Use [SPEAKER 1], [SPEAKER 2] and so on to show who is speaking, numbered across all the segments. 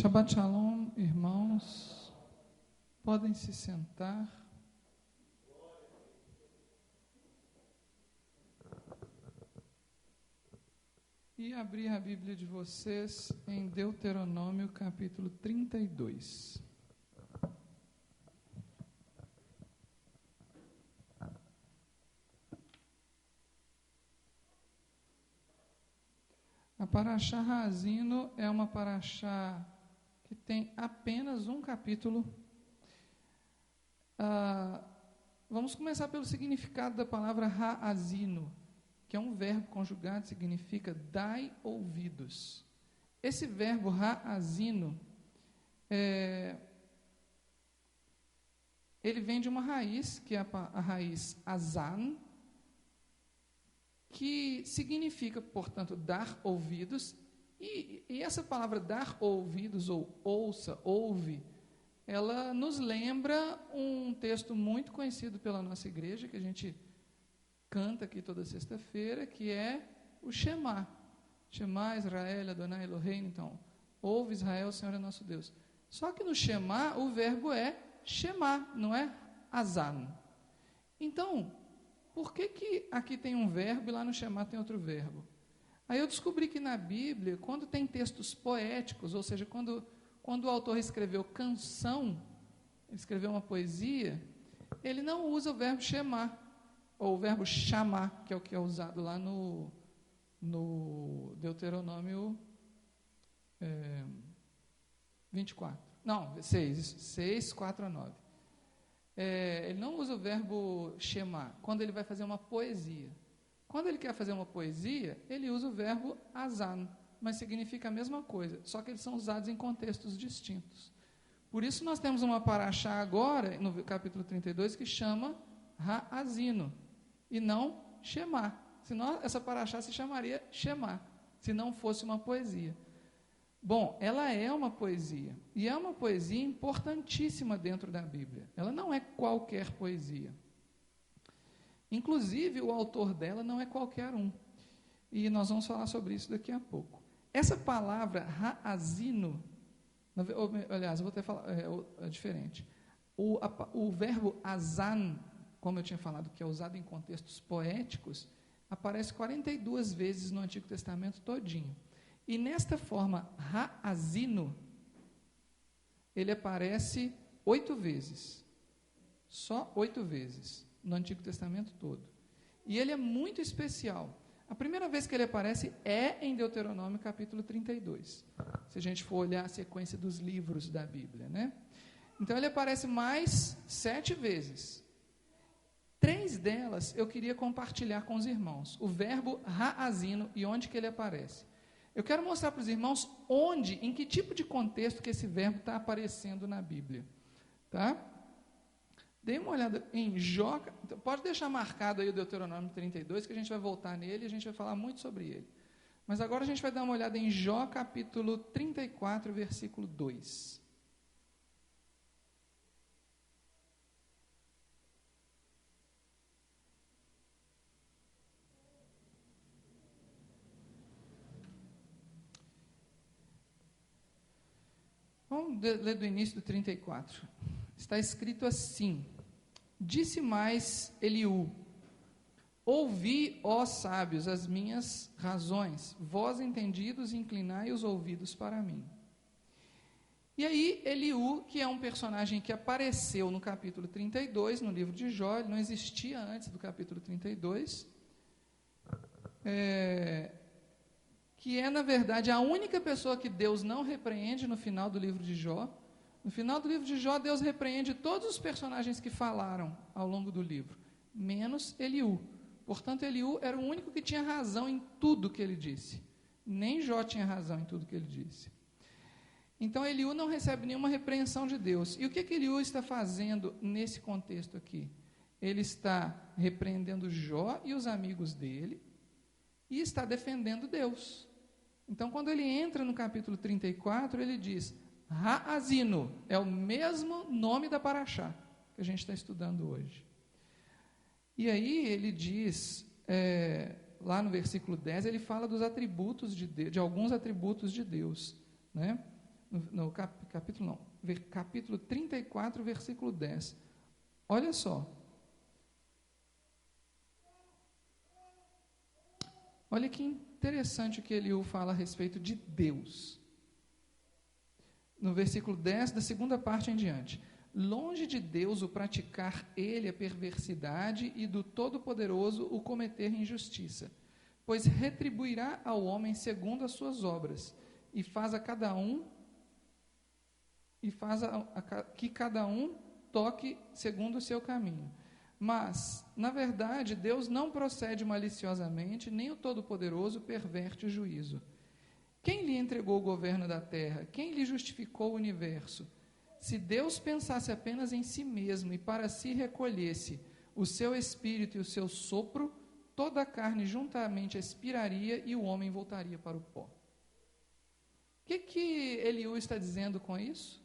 [SPEAKER 1] Shabbat Shalom, irmãos, podem se sentar. E abrir a Bíblia de vocês em Deuteronômio, capítulo 32. A Parashá Haazinu é uma Parashá que tem apenas um capítulo. Vamos começar pelo significado da palavra Haazinu, que é um verbo conjugado, significa dai ouvidos. Esse verbo Haazinu, ele vem de uma raiz, que é a raiz azan, que significa, portanto, dar ouvidos, e essa palavra dar ouvidos, ou ouça, ouve, ela nos lembra um texto muito conhecido pela nossa igreja, que a gente canta aqui toda sexta-feira, que é o Shema. Shema Israel, Adonai Eloheinu. Então, ouve Israel, o Senhor é nosso Deus. Só que no Shema, o verbo é Shema, não é Azan. Então, por que aqui tem um verbo e lá no Shema tem outro verbo? Aí eu descobri que na Bíblia, quando tem textos poéticos, ou seja, quando o autor escreveu canção, ele escreveu uma poesia, ele não usa o verbo Shema, ou o verbo chamar, que é o que é usado lá no Deuteronômio 24. Não, 6, 4 a 9. Ele não usa o verbo Shema quando ele vai fazer uma poesia. Quando ele quer fazer uma poesia, ele usa o verbo azan, mas significa a mesma coisa, só que eles são usados em contextos distintos. Por isso nós temos uma parashá agora, no capítulo 32, que chama Haazinu, e não Shema. Senão essa parashá se chamaria Shema, se não fosse uma poesia. Bom, ela é uma poesia, e é uma poesia importantíssima dentro da Bíblia. Ela não é qualquer poesia. Inclusive, o autor dela não é qualquer um. E nós vamos falar sobre isso daqui a pouco. Essa palavra Haazinu, aliás, eu vou até falar, é diferente. O verbo azan, como eu tinha falado, que é usado em contextos poéticos, aparece 42 vezes no Antigo Testamento todinho. E nesta forma, Haazinu, ele aparece 8 vezes. Só 8 vezes no Antigo Testamento todo. E ele é muito especial. A primeira vez que ele aparece é em Deuteronômio capítulo 32. Se a gente for olhar a sequência dos livros da Bíblia, né? Então ele aparece mais 7 vezes. 3 delas eu queria compartilhar com os irmãos. O verbo Haazinu e onde que ele aparece. Eu quero mostrar para os irmãos onde, em que tipo de contexto que esse verbo está aparecendo na Bíblia. Tá? Dê uma olhada em Jó, pode deixar marcado aí o Deuteronômio 32, que a gente vai voltar nele e a gente vai falar muito sobre ele. Mas agora a gente vai dar uma olhada em Jó, capítulo 34, versículo 2. Vamos ler do início do 34. Está escrito assim: disse mais Eliú: ouvi, ó sábios, as minhas razões, vós entendidos, inclinai os ouvidos para mim. E aí Eliú, que é um personagem que apareceu no capítulo 32, no livro de Jó, ele não existia antes do capítulo 32, que é, na verdade, a única pessoa que Deus não repreende no final do livro de Jó. No final do livro de Jó, Deus repreende todos os personagens que falaram ao longo do livro, menos Eliú. Portanto, Eliú era o único que tinha razão em tudo que ele disse. Nem Jó tinha razão em tudo que ele disse. Então, Eliú não recebe nenhuma repreensão de Deus. E o que Eliú está fazendo nesse contexto aqui? Ele está repreendendo Jó e os amigos dele e está defendendo Deus. Então, quando ele entra no capítulo 34, ele diz: Haazinu é o mesmo nome da Parashá que a gente está estudando hoje. E aí ele diz, lá no versículo 10, ele fala dos atributos de alguns atributos de Deus, né? capítulo 34, versículo 10. Olha só. Olha que interessante o que Eliú fala a respeito de Deus. No versículo 10, da segunda parte em diante. Longe de Deus o praticar ele a perversidade e do Todo-Poderoso o cometer injustiça, pois retribuirá ao homem segundo as suas obras, e faz a cada um, que cada um toque segundo o seu caminho. Mas, na verdade, Deus não procede maliciosamente, nem o Todo-Poderoso perverte o juízo. Quem lhe entregou o governo da terra? Quem lhe justificou o universo? Se Deus pensasse apenas em si mesmo e para si recolhesse o seu espírito e o seu sopro, toda a carne juntamente expiraria e o homem voltaria para o pó. O que Eliú está dizendo com isso?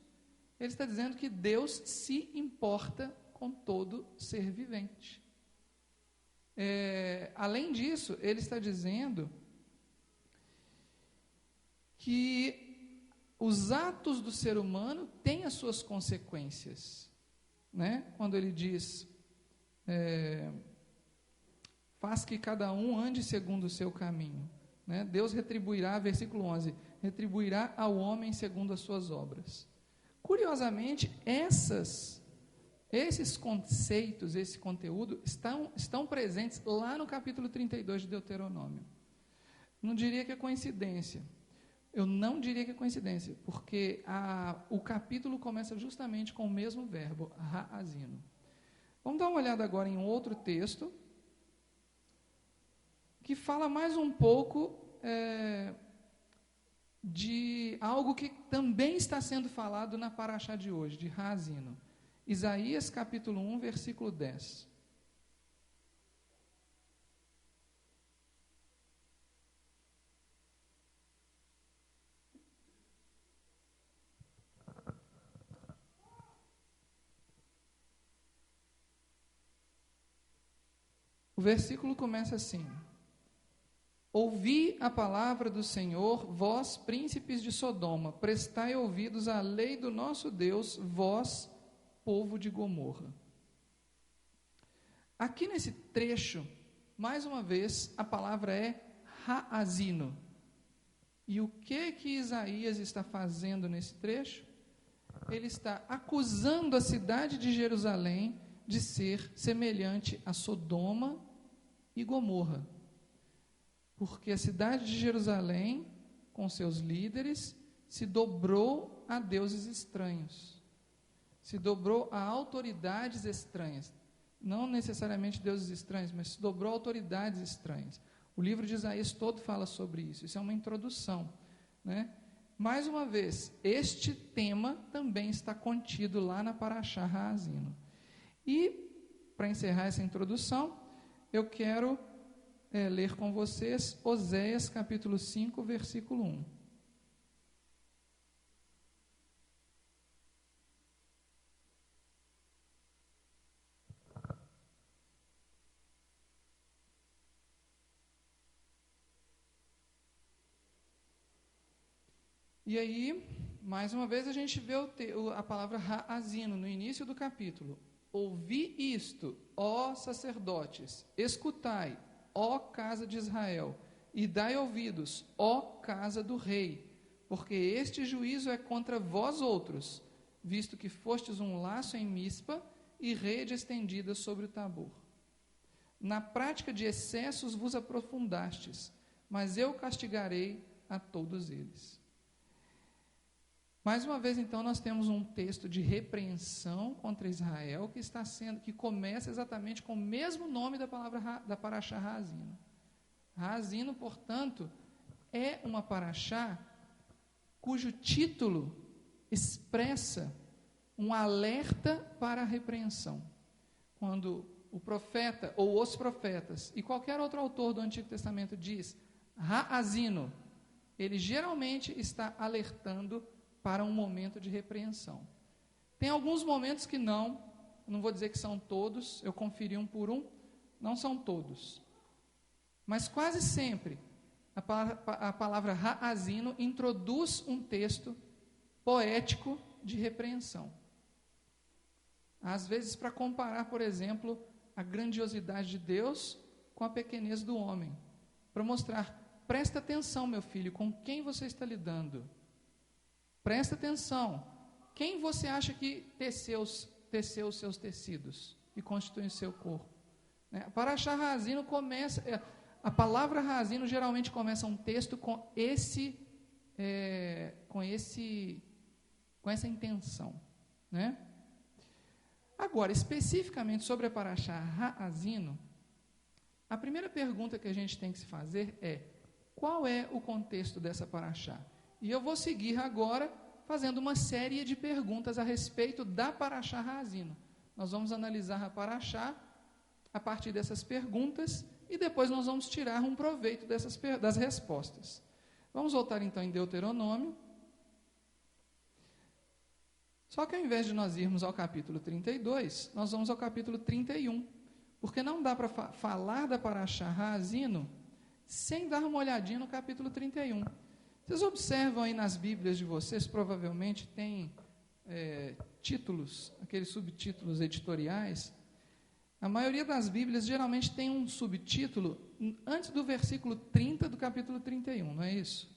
[SPEAKER 1] Ele está dizendo que Deus se importa com todo ser vivente. Além disso, ele está dizendo que os atos do ser humano têm as suas consequências, né? Quando ele diz, faz que cada um ande segundo o seu caminho, né? Deus retribuirá, versículo 11, retribuirá ao homem segundo as suas obras. Curiosamente, esses conceitos, esse conteúdo, estão presentes lá no capítulo 32 de Deuteronômio. Não diria que é coincidência. Eu não diria que é coincidência, porque o capítulo começa justamente com o mesmo verbo, ha'azino. Vamos dar uma olhada agora em um outro texto, que fala mais um pouco de algo que também está sendo falado na paraxá de hoje, de ha'azino. Isaías capítulo 1, versículo 10. O versículo começa assim: Ouvi a palavra do Senhor, vós, príncipes de Sodoma, prestai ouvidos à lei do nosso Deus, vós, povo de Gomorra. Aqui nesse trecho, mais uma vez, a palavra é ha'azino. E o que Isaías está fazendo nesse trecho? Ele está acusando a cidade de Jerusalém de ser semelhante a Sodoma e Gomorra. Porque a cidade de Jerusalém, com seus líderes, se dobrou a deuses estranhos. Se dobrou a autoridades estranhas. Não necessariamente deuses estranhos, mas se dobrou a autoridades estranhas. O livro de Isaías todo fala sobre isso. Isso é uma introdução, né? Mais uma vez, este tema também está contido lá na paraxá ha'azino. E, para encerrar essa introdução, eu quero ler com vocês Oséias capítulo 5, versículo 1. E aí, mais uma vez, a gente vê a palavra ha'azino no início do capítulo. Ouvi isto, ó sacerdotes, escutai, ó casa de Israel, e dai ouvidos, ó casa do rei, porque este juízo é contra vós outros, visto que fostes um laço em Mispa e rede estendida sobre o Tabor. Na prática de excessos vos aprofundastes, mas eu castigarei a todos eles. Mais uma vez, então, nós temos um texto de repreensão contra Israel que começa exatamente com o mesmo nome da palavra da paraxá ha'azino. Ha'azino, portanto, é uma paraxá cujo título expressa um alerta para a repreensão. Quando o profeta ou os profetas e qualquer outro autor do Antigo Testamento diz ha'azino, ele geralmente está alertando para um momento de repreensão. Tem alguns momentos que não vou dizer que são todos, eu conferi um por um, não são todos. Mas quase sempre a palavra ha'azino introduz um texto poético de repreensão. Às vezes, para comparar, por exemplo, a grandiosidade de Deus com a pequenez do homem. Para mostrar, presta atenção, meu filho, com quem você está lidando. Presta atenção. Quem você acha que teceu os seus tecidos e constitui o seu corpo? Parashá Ha'azino começa... A palavra Ha'azino geralmente começa um texto com essa intenção, né? Agora, especificamente sobre a Parashá Ha'azino, a primeira pergunta que a gente tem que se fazer é: qual é o contexto dessa Parashá? E eu vou seguir agora fazendo uma série de perguntas a respeito da Parashá Ha'azino. Nós vamos analisar a Parashá a partir dessas perguntas e depois nós vamos tirar um proveito das respostas. Vamos voltar então em Deuteronômio. Só que ao invés de nós irmos ao capítulo 32, nós vamos ao capítulo 31, porque não dá para falar da Parashá Ha'azino sem dar uma olhadinha no capítulo 31. Vocês observam aí nas Bíblias de vocês, provavelmente tem títulos, aqueles subtítulos editoriais. A maioria das Bíblias geralmente tem um subtítulo antes do versículo 30 do capítulo 31, não é isso?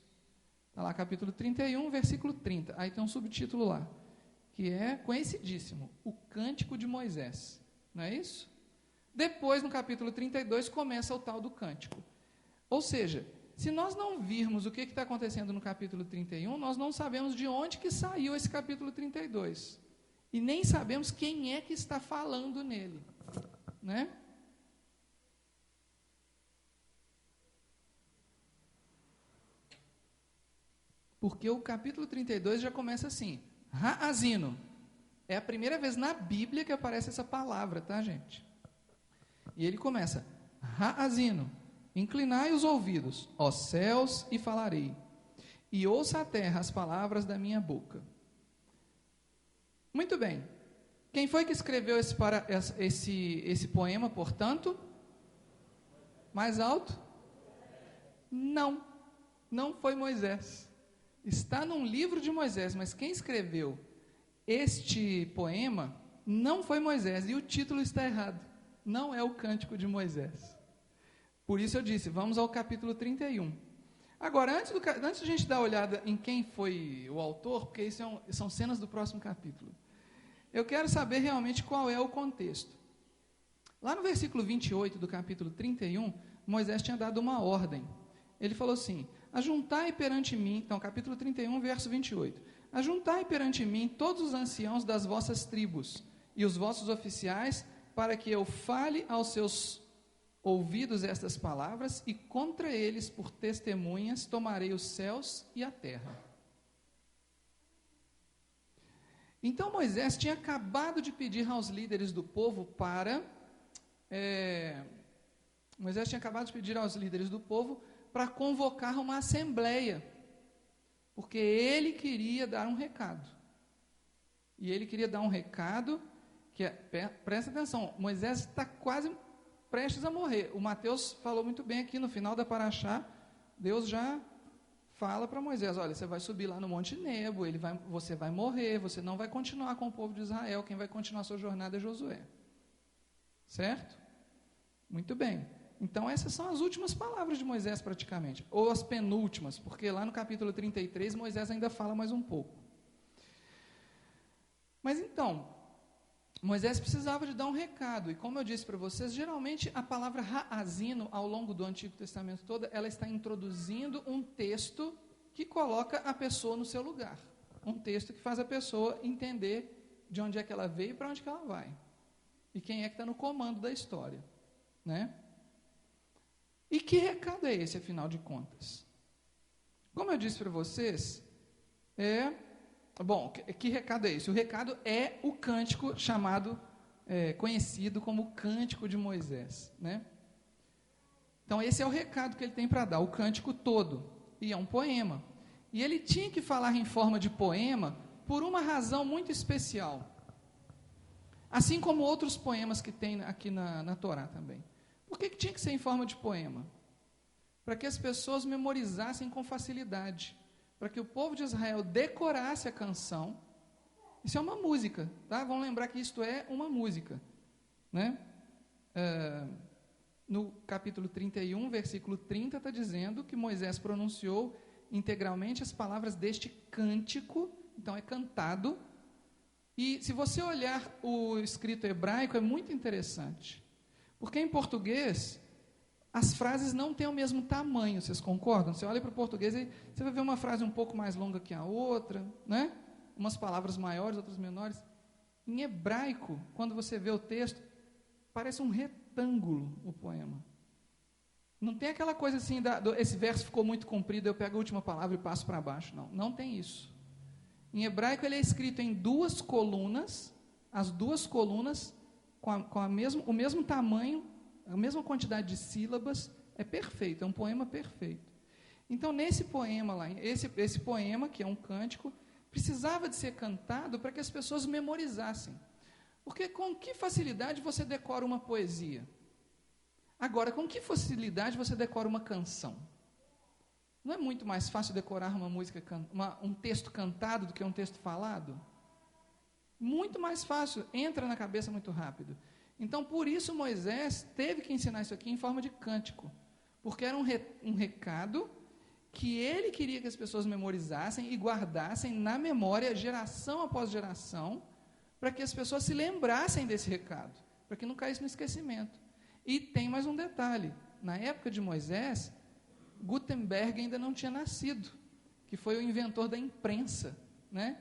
[SPEAKER 1] Está lá, capítulo 31, versículo 30. Aí tem um subtítulo lá, que é conhecidíssimo, o Cântico de Moisés, não é isso? Depois, no capítulo 32, começa o tal do Cântico. Ou seja, se nós não virmos o que está acontecendo no capítulo 31, nós não sabemos de onde que saiu esse capítulo 32. E nem sabemos quem é que está falando nele, né? Porque o capítulo 32 já começa assim: Ha'azino. É a primeira vez na Bíblia que aparece essa palavra, tá, gente? E ele começa: Ha'azino, inclinai os ouvidos, ó céus, e falarei, e ouça a terra as palavras da minha boca. Muito bem. Quem foi que escreveu esse poema, portanto? Mais alto? Não foi Moisés. Está num livro de Moisés, mas quem escreveu este poema não foi Moisés, e o título está errado. Não é o Cântico de Moisés. Por isso eu disse, vamos ao capítulo 31. Agora, antes de a gente dar uma olhada em quem foi o autor, porque isso são cenas do próximo capítulo, eu quero saber realmente qual é o contexto. Lá no versículo 28 do capítulo 31, Moisés tinha dado uma ordem. Ele falou assim: ajuntai perante mim, então capítulo 31, verso 28, ajuntai perante mim todos os anciãos das vossas tribos e os vossos oficiais, para que eu fale aos seus ouvidos estas palavras, e contra eles por testemunhas tomarei os céus e a terra. Então Moisés tinha acabado de pedir aos líderes do povo para convocar uma assembleia, porque ele queria dar um recado. E ele queria dar um recado que presta atenção, Moisés está quase prestes a morrer. O Mateus falou muito bem aqui no final da Parashá, Deus já fala para Moisés: olha, você vai subir lá no Monte Nebo, você vai morrer, você não vai continuar com o povo de Israel, quem vai continuar a sua jornada é Josué. Certo? Muito bem. Então essas são as últimas palavras de Moisés praticamente, ou as penúltimas, porque lá no capítulo 33 Moisés ainda fala mais um pouco. Mas então, Moisés precisava de dar um recado, e como eu disse para vocês, geralmente a palavra Ha'azino, ao longo do Antigo Testamento todo, ela está introduzindo um texto que coloca a pessoa no seu lugar, um texto que faz a pessoa entender de onde é que ela veio e para onde que ela vai, e quem é que está no comando da história, né? E que recado é esse, afinal de contas? Como eu disse para vocês, que recado é esse? O recado é o cântico conhecido como o Cântico de Moisés, né? Então esse é o recado que ele tem para dar, o cântico todo, e é um poema. E ele tinha que falar em forma de poema por uma razão muito especial, assim como outros poemas que tem aqui na Torá também. Por que tinha que ser em forma de poema? Para que as pessoas memorizassem com facilidade. para que o povo de Israel decorasse a canção. Isso é uma música, tá? Vamos lembrar que isto é uma música, né? No capítulo 31, versículo 30, está dizendo que Moisés pronunciou integralmente as palavras deste cântico, então é cantado. E se você olhar o escrito hebraico, é muito interessante, porque em português as frases não têm o mesmo tamanho, vocês concordam? Você olha para o português e você vai ver uma frase um pouco mais longa que a outra, né? Umas palavras maiores, outras menores. Em hebraico, quando você vê o texto, parece um retângulo o poema. Não tem aquela coisa assim, esse verso ficou muito comprido, eu pego a última palavra e passo para baixo. Não, não tem isso. Em hebraico ele é escrito em duas colunas, as duas colunas com o mesmo tamanho, a mesma quantidade de sílabas, é perfeito, é um poema perfeito. Então, nesse poema lá, esse poema, que é um cântico, precisava de ser cantado para que as pessoas memorizassem. Porque com que facilidade você decora uma poesia? Agora, com que facilidade você decora uma canção? Não é muito mais fácil decorar uma música, um texto cantado do que um texto falado? Muito mais fácil, entra na cabeça muito rápido. Então, por isso Moisés teve que ensinar isso aqui em forma de cântico, porque era um recado que ele queria que as pessoas memorizassem e guardassem na memória, geração após geração, para que as pessoas se lembrassem desse recado, para que não caísse no esquecimento. E tem mais um detalhe, na época de Moisés, Gutenberg ainda não tinha nascido, que foi o inventor da imprensa, né?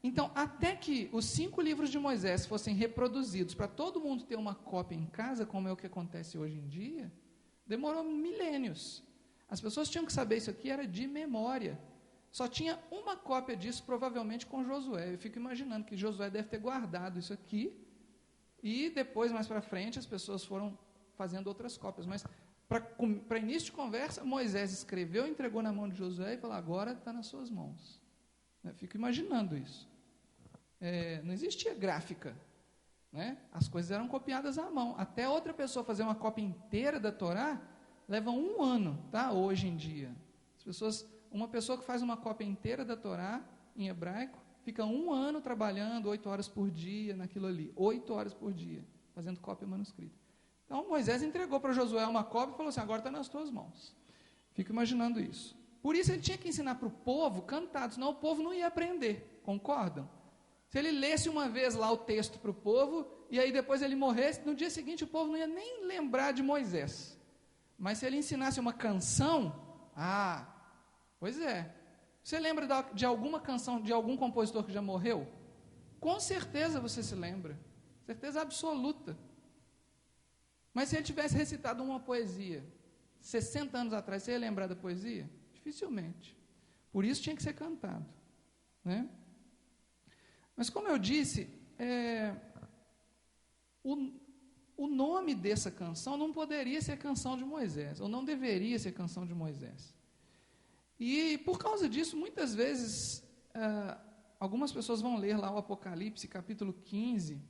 [SPEAKER 1] Então, até que os 5 livros de Moisés fossem reproduzidos para todo mundo ter uma cópia em casa, como é o que acontece hoje em dia, demorou milênios. As pessoas tinham que saber isso aqui, era de memória. Só tinha uma cópia disso, provavelmente com Josué. Eu fico imaginando que Josué deve ter guardado isso aqui, e depois, mais para frente, as pessoas foram fazendo outras cópias. Mas, para início de conversa, Moisés escreveu, entregou na mão de Josué e falou, agora está nas suas mãos. Eu fico imaginando isso. Não existia gráfica, né? As coisas eram copiadas à mão. Até outra pessoa fazer uma cópia inteira da Torá, leva 1 ano, tá? Hoje em dia. Uma pessoa que faz uma cópia inteira da Torá, em hebraico, fica 1 ano trabalhando, 8 horas por dia naquilo ali. 8 horas por dia, fazendo cópia manuscrita. Então, Moisés entregou para Josué uma cópia e falou assim, agora está nas tuas mãos. Fico imaginando isso. Por isso ele tinha que ensinar para o povo cantado, senão o povo não ia aprender, concordam? Se ele lesse uma vez lá o texto para o povo, e aí depois ele morresse, no dia seguinte o povo não ia nem lembrar de Moisés. Mas se ele ensinasse uma canção, pois é. Você lembra de alguma canção, de algum compositor que já morreu? Com certeza você se lembra, certeza absoluta. Mas se ele tivesse recitado uma poesia, 60 anos atrás, você ia lembrar da poesia? Dificilmente. Por isso tinha que ser cantado, né? Mas como eu disse, o nome dessa canção não poderia ser canção de Moisés, ou não deveria ser canção de Moisés. E por causa disso, muitas vezes, algumas pessoas vão ler lá o Apocalipse, capítulo 15,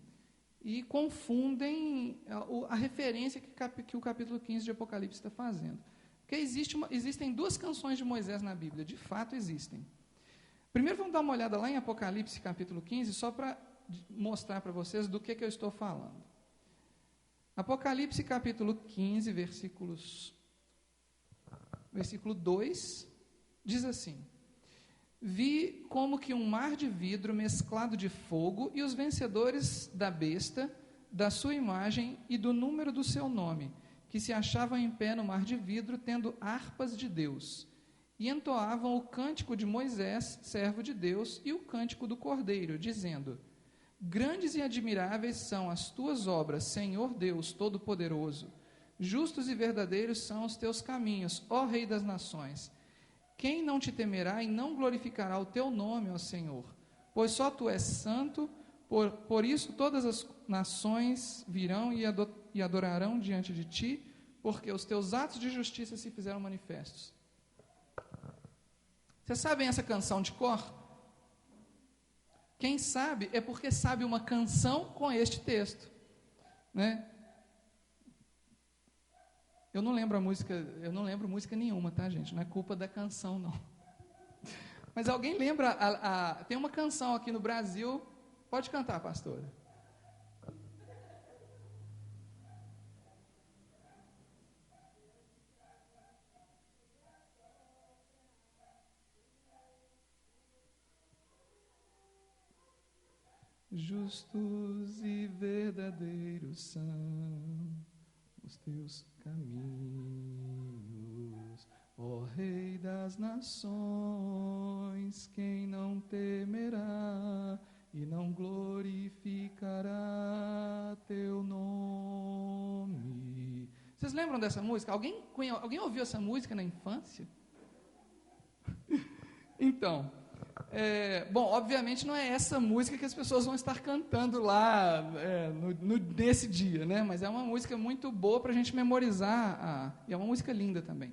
[SPEAKER 1] e confundem a referência que o capítulo 15 de Apocalipse está fazendo. Porque existem 2 canções de Moisés na Bíblia, de fato existem. Primeiro vamos dar uma olhada lá em Apocalipse capítulo 15, só para mostrar para vocês do que eu estou falando. Apocalipse capítulo 15, versículo 2, diz assim: Vi como que um mar de vidro mesclado de fogo, e os vencedores da besta, da sua imagem e do número do seu nome, que se achavam em pé no mar de vidro, tendo harpas de Deus, e entoavam o cântico de Moisés, servo de Deus, e o cântico do Cordeiro, dizendo: Grandes e admiráveis são as tuas obras, Senhor Deus Todo-Poderoso. Justos e verdadeiros são os teus caminhos, ó Rei das nações. Quem não te temerá e não glorificará o teu nome, ó Senhor? Pois só tu és santo, por isso todas as nações virão e adorarão diante de ti, porque os teus atos de justiça se fizeram manifestos. Vocês sabem essa canção de cor? Quem sabe é porque sabe uma canção com este texto, né? Eu não lembro música nenhuma, tá, gente? Não é culpa da canção, não. Mas alguém lembra, tem uma canção aqui no Brasil, pode cantar, pastora. Justos e verdadeiros são os teus caminhos, ó Rei das nações, quem não temerá e não glorificará teu nome. Vocês lembram dessa música? Alguém ouviu essa música na infância? Então, bom, obviamente não é essa música que as pessoas vão estar cantando lá nesse dia, né? Mas é uma música muito boa para a gente memorizar, e é uma música linda também.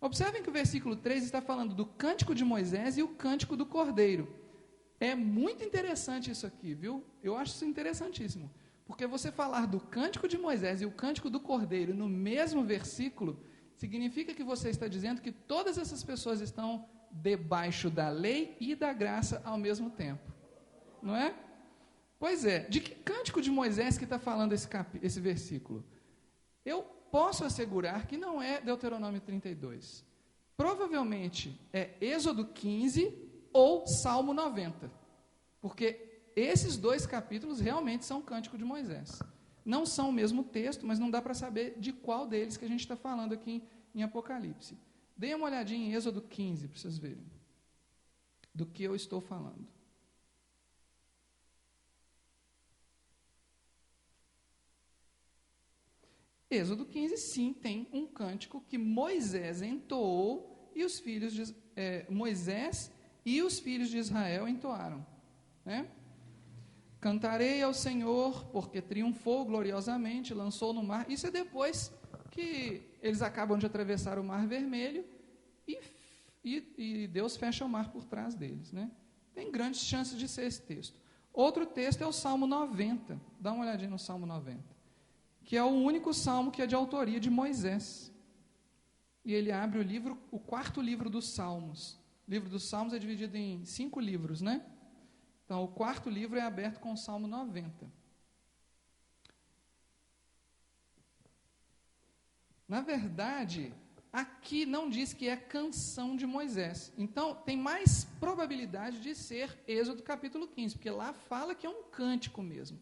[SPEAKER 1] Observem que o versículo 3 está falando do cântico de Moisés e o cântico do Cordeiro. É muito interessante isso aqui, viu? Eu acho isso interessantíssimo, porque você falar do cântico de Moisés e o cântico do Cordeiro no mesmo versículo, significa que você está dizendo que todas essas pessoas estão debaixo da lei e da graça ao mesmo tempo, não é? Pois é, de que cântico de Moisés que está falando esse versículo? Eu posso assegurar que não é Deuteronômio 32, provavelmente é Êxodo 15 ou Salmo 90, porque esses dois capítulos realmente são cântico de Moisés, não são o mesmo texto, mas não dá para saber de qual deles que a gente está falando aqui em Apocalipse. Deem uma olhadinha em Êxodo 15, para vocês verem do que eu estou falando. Êxodo 15, sim, tem um cântico que Moisés entoou e os filhos de Moisés e os filhos de Israel entoaram, né? Cantarei ao Senhor, porque triunfou gloriosamente, lançou no mar. Isso é depois que eles acabam de atravessar o Mar Vermelho e Deus fecha o mar por trás deles, né? Tem grandes chances de ser esse texto. Outro texto é o Salmo 90. Dá uma olhadinha no Salmo 90, que é o único salmo que é de autoria de Moisés. E ele abre o quarto livro dos Salmos. O livro dos Salmos é dividido em 5 livros, né? Então, o quarto livro é aberto com o Salmo 90. Na verdade, aqui não diz que é canção de Moisés. Então, tem mais probabilidade de ser Êxodo capítulo 15, porque lá fala que é um cântico mesmo.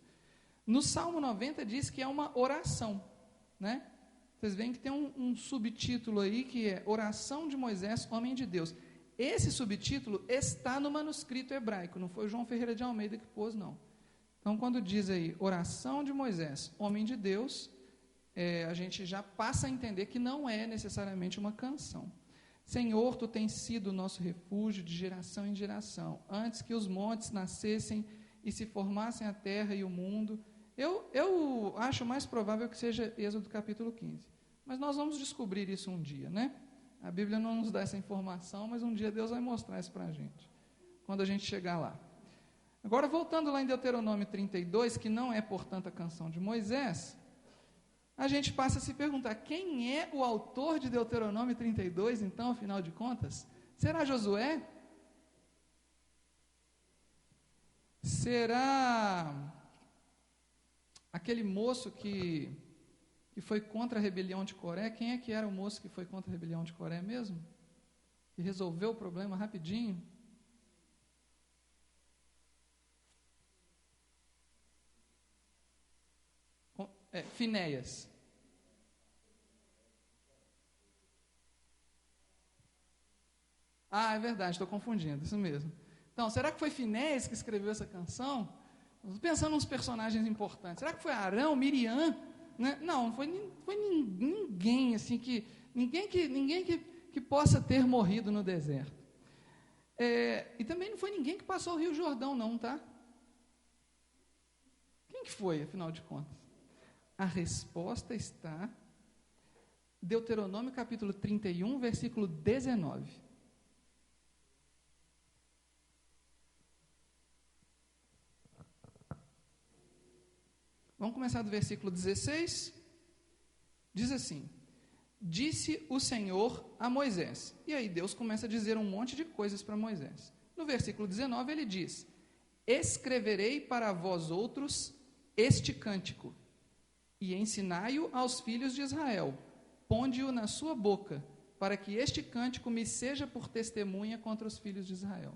[SPEAKER 1] No Salmo 90 diz que é uma oração, né? Vocês veem que tem um subtítulo aí que é Oração de Moisés, Homem de Deus. Esse subtítulo está no manuscrito hebraico, não foi João Ferreira de Almeida que pôs, não. Então, quando diz aí Oração de Moisés, Homem de Deus, a gente já passa a entender que não é necessariamente uma canção. Senhor, tu tens sido o nosso refúgio de geração em geração, antes que os montes nascessem e se formassem a terra e o mundo. Eu acho mais provável que seja Êxodo capítulo 15, mas nós vamos descobrir isso um dia, né? A Bíblia não nos dá essa informação, mas um dia Deus vai mostrar isso para a gente, quando a gente chegar lá. Agora, voltando lá em Deuteronômio 32, que não é, portanto, a canção de Moisés, a gente passa a se perguntar, quem é o autor de Deuteronômio 32, então, afinal de contas? Será Josué? Será aquele moço que foi contra a rebelião de Coré? Quem é que era o moço que foi contra a rebelião de Coré mesmo? Que resolveu o problema rapidinho? Finéias. Ah, é verdade, estou confundindo, isso mesmo. Então, será que foi Finéias que escreveu essa canção? Estou pensando nos personagens importantes. Será que foi Arão, Miriam? Né? Não foi ninguém assim ninguém que possa ter morrido no deserto. E também não foi ninguém que passou o Rio Jordão, não, tá? Quem que foi, afinal de contas? A resposta está em Deuteronômio capítulo 31, versículo 19. Vamos começar do versículo 16. Diz assim: disse o Senhor a Moisés. E aí Deus começa a dizer um monte de coisas para Moisés. No versículo 19 ele diz: escreverei para vós outros este cântico, e ensinai-o aos filhos de Israel, ponde-o na sua boca, para que este cântico me seja por testemunha contra os filhos de Israel.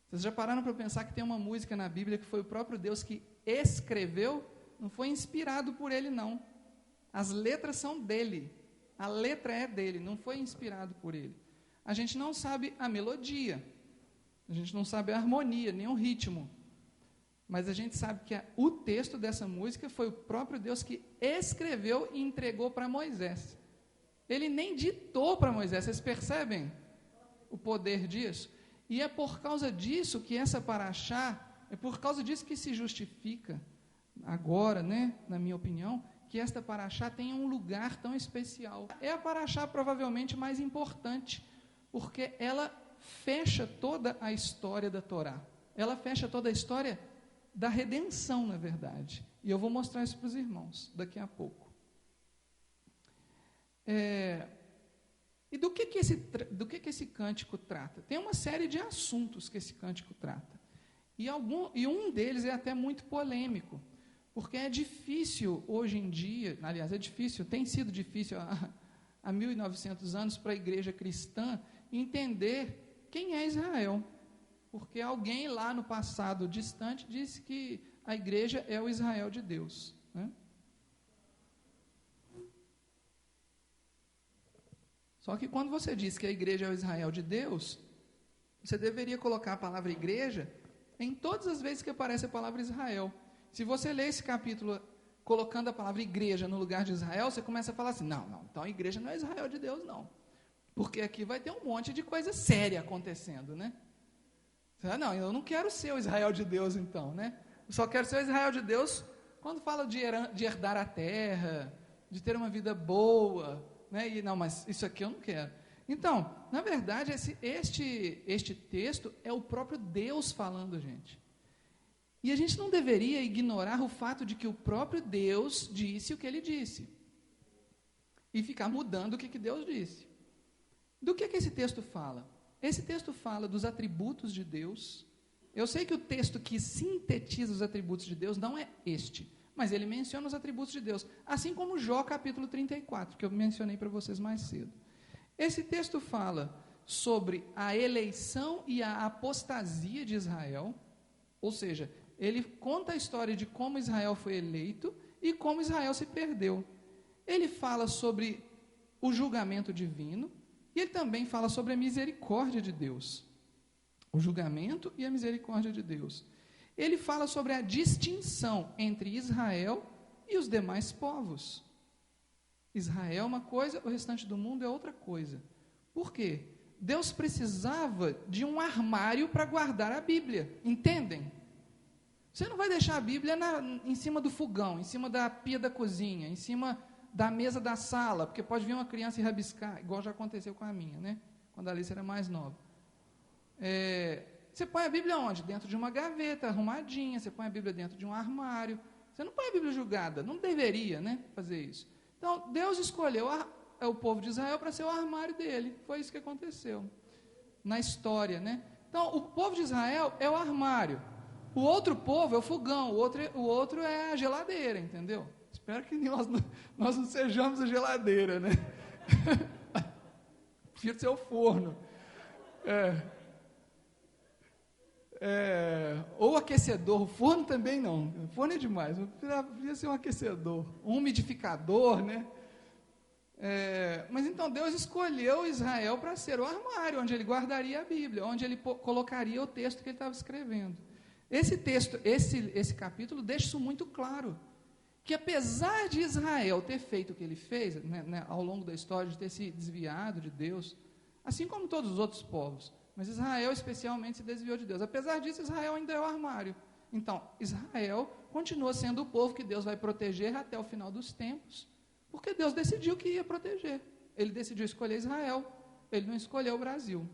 [SPEAKER 1] Vocês já pararam para pensar que tem uma música na Bíblia que foi o próprio Deus que escreveu? Não foi inspirado por ele, não. As letras são dele. A letra é dele, não foi inspirado por ele. A gente não sabe a melodia, a gente não sabe a harmonia, nem o ritmo, mas a gente sabe que o texto dessa música foi o próprio Deus que escreveu e entregou para Moisés. Ele nem ditou para Moisés, vocês percebem o poder disso? E é por causa disso que essa paraxá, é por causa disso que se justifica, agora, né, na minha opinião, que esta paraxá tenha um lugar tão especial. É a paraxá provavelmente mais importante, porque ela fecha toda a história da Torá. Ela fecha toda a história da redenção, na verdade. E eu vou mostrar isso para os irmãos daqui a pouco. E do que esse cântico trata? Tem uma série de assuntos que esse cântico trata. E um deles é até muito polêmico, porque é difícil hoje em dia, aliás, tem sido difícil há 1900 anos para a igreja cristã entender quem é Israel, porque alguém lá no passado distante disse que a igreja é o Israel de Deus, né? Só que quando você diz que a igreja é o Israel de Deus, você deveria colocar a palavra igreja em todas as vezes que aparece a palavra Israel. Se você ler esse capítulo colocando a palavra igreja no lugar de Israel, você começa a falar assim, não, então a igreja não é Israel de Deus, não. Porque aqui vai ter um monte de coisa séria acontecendo, né? Não, eu não quero ser o Israel de Deus, então, né? Eu só quero ser o Israel de Deus quando fala de herdar a terra, de ter uma vida boa, né? E não, mas isso aqui eu não quero. Então, na verdade, este texto é o próprio Deus falando, gente. E a gente não deveria ignorar o fato de que o próprio Deus disse o que ele disse. E ficar mudando o que Deus disse. Do que esse texto fala? Esse texto fala dos atributos de Deus. Eu sei que o texto que sintetiza os atributos de Deus não é este, mas ele menciona os atributos de Deus, assim como Jó capítulo 34, que eu mencionei para vocês mais cedo. Esse texto fala sobre a eleição e a apostasia de Israel, ou seja, ele conta a história de como Israel foi eleito e como Israel se perdeu. Ele fala sobre o julgamento divino e ele também fala sobre a misericórdia de Deus. O julgamento e a misericórdia de Deus. Ele fala sobre a distinção entre Israel e os demais povos. Israel é uma coisa, o restante do mundo é outra coisa. Por quê? Deus precisava de um armário para guardar a Bíblia. Entendem? Você não vai deixar a Bíblia em cima do fogão, em cima da pia da cozinha, em cima da mesa da sala, porque pode vir uma criança e rabiscar, igual já aconteceu com a minha, né? Quando a Alice era mais nova. Você põe a Bíblia onde? Dentro de uma gaveta, arrumadinha, você põe a Bíblia dentro de um armário. Você não põe a Bíblia jogada, não deveria, né, fazer isso. Então, Deus escolheu o povo de Israel para ser o armário dele. Foi isso que aconteceu na história, né? Então, o povo de Israel é o armário. O outro povo é o fogão, o outro é a geladeira, entendeu? Espero que nós não sejamos a geladeira, né? Prefiro ser o forno. Ou aquecedor, o forno também não. O forno é demais, eu preferia ser um aquecedor, um umidificador, né? Mas então Deus escolheu Israel para ser o armário, onde ele guardaria a Bíblia, onde ele colocaria o texto que ele estava escrevendo. Esse texto, esse capítulo deixa isso muito claro, que apesar de Israel ter feito o que ele fez, né, ao longo da história, de ter se desviado de Deus, assim como todos os outros povos, mas Israel especialmente se desviou de Deus. Apesar disso, Israel ainda é o armário. Então, Israel continua sendo o povo que Deus vai proteger até o final dos tempos, porque Deus decidiu que ia proteger. Ele decidiu escolher Israel, ele não escolheu o Brasil,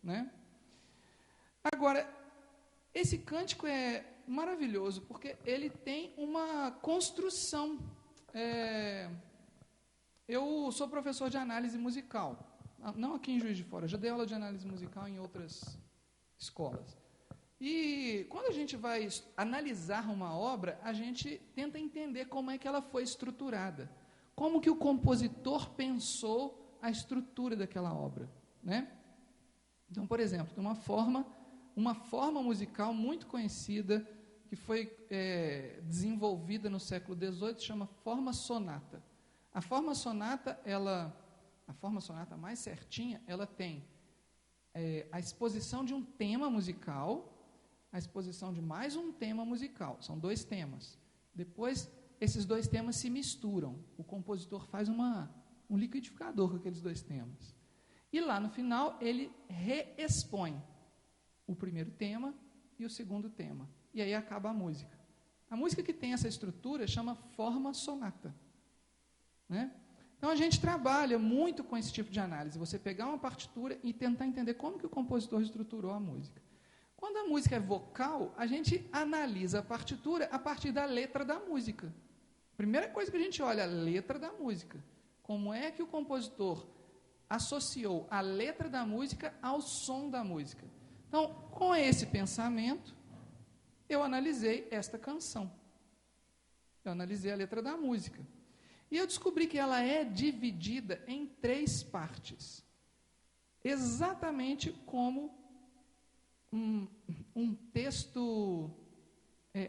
[SPEAKER 1] né? Agora, esse cântico é maravilhoso, porque ele tem uma construção Eu sou professor de análise musical, não aqui em Juiz de Fora, já dei aula de análise musical em outras escolas. E quando a gente vai analisar uma obra, a gente tenta entender como é que ela foi estruturada, como que o compositor pensou a estrutura daquela obra, né? Então, por exemplo, tem uma forma musical muito conhecida que foi desenvolvida no século XVIII, se chama forma sonata. A forma sonata, a forma sonata mais certinha, ela tem a exposição de um tema musical, a exposição de mais um tema musical. São 2 temas. Depois, esses 2 temas se misturam. O compositor faz um liquidificador com aqueles 2 temas. E lá no final, ele reexpõe o primeiro tema e o segundo tema. E aí acaba a música. A música que tem essa estrutura chama forma sonata, né? Então, a gente trabalha muito com esse tipo de análise. Você pegar uma partitura e tentar entender como que o compositor estruturou a música. Quando a música é vocal, a gente analisa a partitura a partir da letra da música. Primeira coisa que a gente olha, a letra da música. Como é que o compositor associou a letra da música ao som da música? Então, com esse pensamento, eu analisei esta canção. Eu analisei a letra da música. E eu descobri que ela é dividida em 3 partes. Exatamente como um texto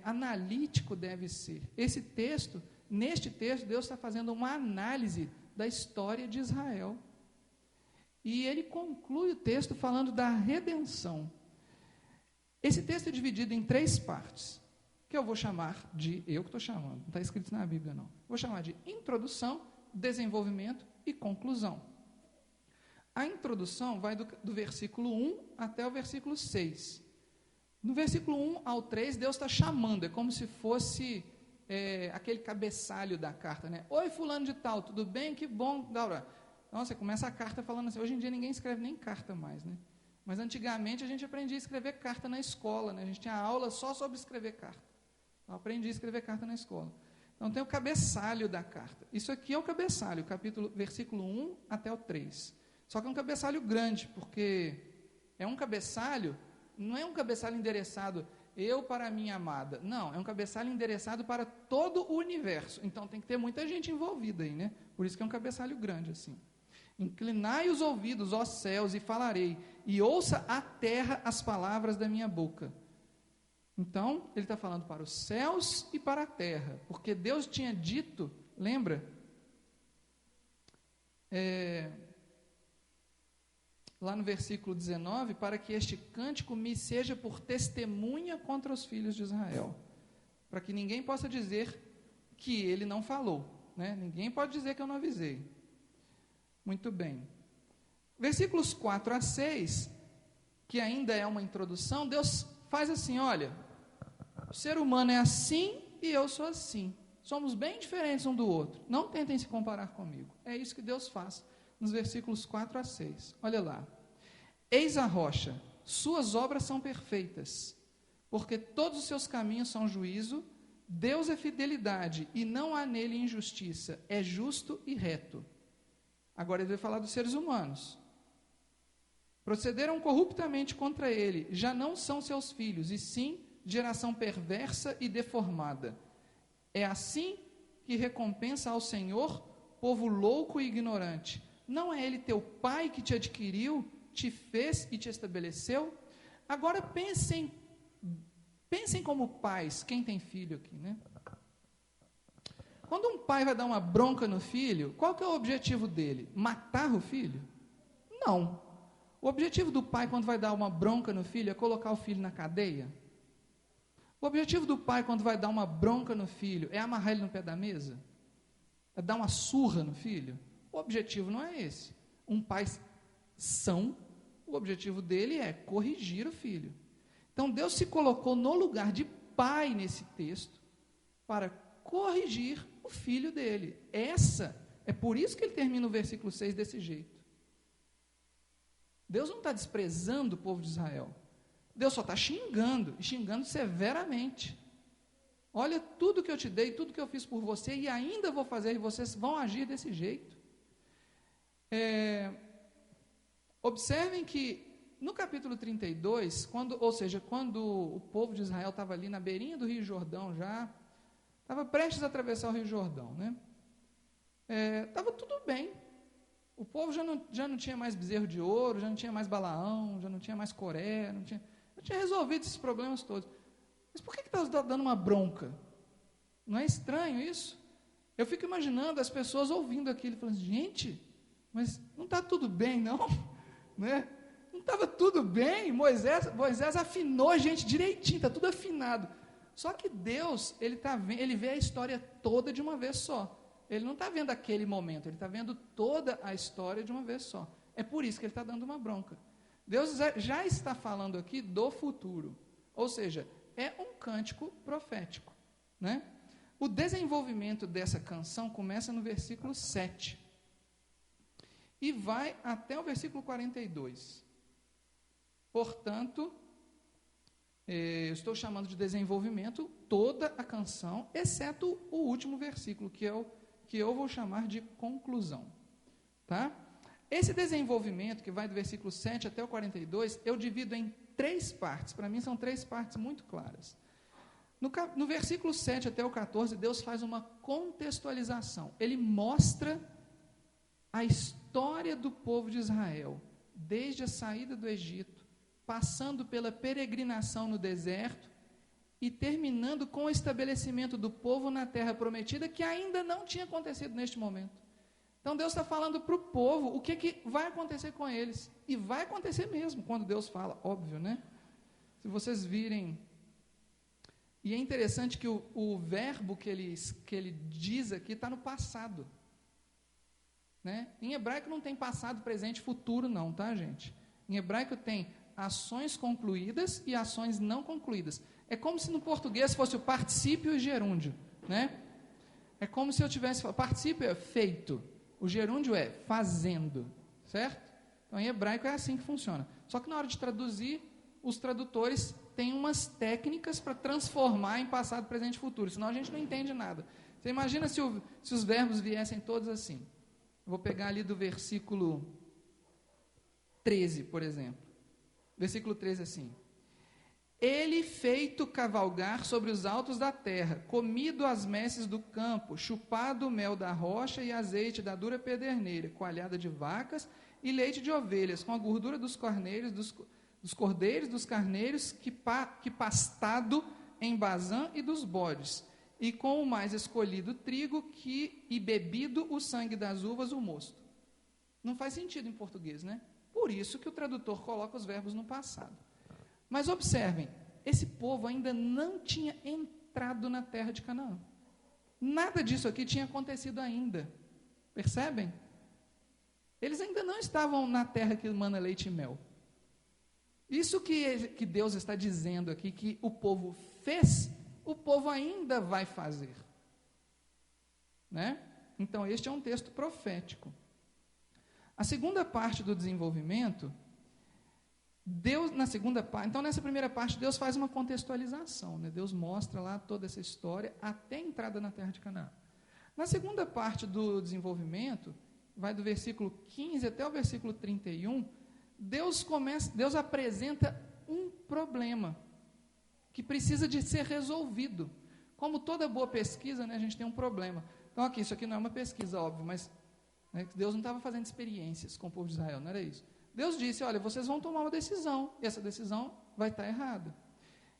[SPEAKER 1] analítico deve ser. Neste texto, Deus está fazendo uma análise da história de Israel. E ele conclui o texto falando da redenção. Esse texto é dividido em 3 partes, que eu vou chamar de, eu que estou chamando, não está escrito na Bíblia não, vou chamar de introdução, desenvolvimento e conclusão. A introdução vai do versículo 1 até o versículo 6. No versículo 1 ao 3, Deus está chamando, é como se fosse aquele cabeçalho da carta, né? Oi, fulano de tal, tudo bem? Que bom, Laura. Então, você começa a carta falando assim, hoje em dia ninguém escreve nem carta mais, né? Mas antigamente a gente aprendia a escrever carta na escola, né? A gente tinha aula só sobre escrever carta. Eu aprendi a escrever carta na escola. Então tem o cabeçalho da carta. Isso aqui é o cabeçalho, versículo 1 até o 3. Só que é um cabeçalho grande, porque é um cabeçalho, não é um cabeçalho endereçado eu para a minha amada. Não, é um cabeçalho endereçado para todo o universo. Então tem que ter muita gente envolvida aí, né? Por isso que é um cabeçalho grande assim. Inclinai os ouvidos, ó céus, e falarei, e ouça a terra as palavras da minha boca. Então, ele está falando para os céus e para a terra, porque Deus tinha dito, lembra? Lá no versículo 19, para que este cântico me seja por testemunha contra os filhos de Israel, para que ninguém possa dizer que ele não falou, né? Ninguém pode dizer que eu não avisei. Muito bem. Versículos 4 a 6, que ainda é uma introdução, Deus faz assim, olha, o ser humano é assim e eu sou assim. Somos bem diferentes um do outro. Não tentem se comparar comigo. É isso que Deus faz nos versículos 4 a 6. Olha lá. Eis a rocha, suas obras são perfeitas, porque todos os seus caminhos são juízo. Deus é fidelidade e não há nele injustiça. É justo e reto. Agora ele vai falar dos seres humanos. Procederam corruptamente contra ele, já não são seus filhos, e sim geração perversa e deformada. É assim que recompensa ao Senhor, povo louco e ignorante. Não é ele teu pai que te adquiriu, te fez e te estabeleceu? Agora pensem como pais, quem tem filho aqui, né? Quando um pai vai dar uma bronca no filho, qual que é o objetivo dele? Matar o filho? Não. O objetivo do pai, quando vai dar uma bronca no filho, é colocar o filho na cadeia? O objetivo do pai, quando vai dar uma bronca no filho, é amarrar ele no pé da mesa? É dar uma surra no filho? O objetivo não é esse. Um pai são, o objetivo dele é corrigir o filho. Então, Deus se colocou no lugar de pai nesse texto, para corrigir o filho dele. É por isso que ele termina o versículo 6 desse jeito. Deus não está desprezando o povo de Israel. Deus só está xingando, e xingando severamente. Olha tudo que eu te dei, tudo que eu fiz por você, e ainda vou fazer, e vocês vão agir desse jeito. Observem que no capítulo 32, quando o povo de Israel estava ali na beirinha do Rio Jordão já, estava prestes a atravessar o Rio Jordão, né? Estava tudo bem. O povo já não tinha mais bezerro de ouro, já não tinha mais Balaão, já não tinha mais Coré, já tinha resolvido esses problemas todos. Mas por que Deus está dando uma bronca? Não é estranho isso? Eu fico imaginando as pessoas ouvindo aquilo e falando, gente, mas não está tudo bem, não? Né? Não estava tudo bem? Moisés afinou a gente direitinho, está tudo afinado. Só que Deus, ele vê a história toda de uma vez só. Ele não está vendo aquele momento, ele está vendo toda a história de uma vez só. É por isso que ele está dando uma bronca. Deus já está falando aqui do futuro. Ou seja, é um cântico profético, né? O desenvolvimento dessa canção começa no versículo 7 e vai até o versículo 42. Portanto, eu estou chamando de desenvolvimento toda a canção, exceto o último versículo, que eu vou chamar de conclusão. Tá? Esse desenvolvimento, que vai do versículo 7 até o 42, eu divido em 3 partes. Para mim, são 3 partes muito claras. No versículo 7 até o 14, Deus faz uma contextualização. Ele mostra a história do povo de Israel, desde a saída do Egito, passando pela peregrinação no deserto e terminando com o estabelecimento do povo na terra prometida, que ainda não tinha acontecido neste momento. Então Deus está falando para o povo o que vai acontecer com eles. E vai acontecer mesmo, quando Deus fala, óbvio, né? Se vocês virem... E é interessante que o verbo que ele diz aqui está no passado. Né? Em hebraico não tem passado, presente e futuro não, tá, gente? Em hebraico tem ações concluídas e ações não concluídas. É como se no português fosse o particípio e o gerúndio, né? É como se eu tivesse... Particípio é feito, o gerúndio é fazendo, certo? Então, em hebraico é assim que funciona. Só que na hora de traduzir, os tradutores têm umas técnicas para transformar em passado, presente e futuro, senão a gente não entende nada. Você imagina se os verbos viessem todos assim. Eu vou pegar ali do versículo 13, por exemplo. Versículo 13 assim: ele feito cavalgar sobre os altos da terra, comido as messes do campo, chupado o mel da rocha e azeite da dura pederneira, coalhada de vacas e leite de ovelhas, com a gordura dos corneiros, dos cordeiros, dos carneiros, que pastado em Bazã e dos bodes, e com o mais escolhido trigo, e bebido o sangue das uvas, o mosto. Não faz sentido em português, né? Por isso que o tradutor coloca os verbos no passado. Mas observem, esse povo ainda não tinha entrado na terra de Canaã. Nada disso aqui tinha acontecido ainda. Percebem? Eles ainda não estavam na terra que mana leite e mel. Isso que Deus está dizendo aqui, que o povo fez, o povo ainda vai fazer. Né? Então, este é um texto profético. A segunda parte do desenvolvimento... Então, nessa primeira parte, Deus faz uma contextualização, né? Deus mostra lá toda essa história até a entrada na terra de Canaã. Na segunda parte do desenvolvimento, vai do versículo 15 até o versículo 31, Deus apresenta um problema que precisa de ser resolvido. Como toda boa pesquisa, né, a gente tem um problema. Então, aqui, isso aqui não é uma pesquisa, óbvio, mas né, Deus não estava fazendo experiências com o povo de Israel, não era isso. Deus disse, olha, vocês vão tomar uma decisão, e essa decisão vai estar errada.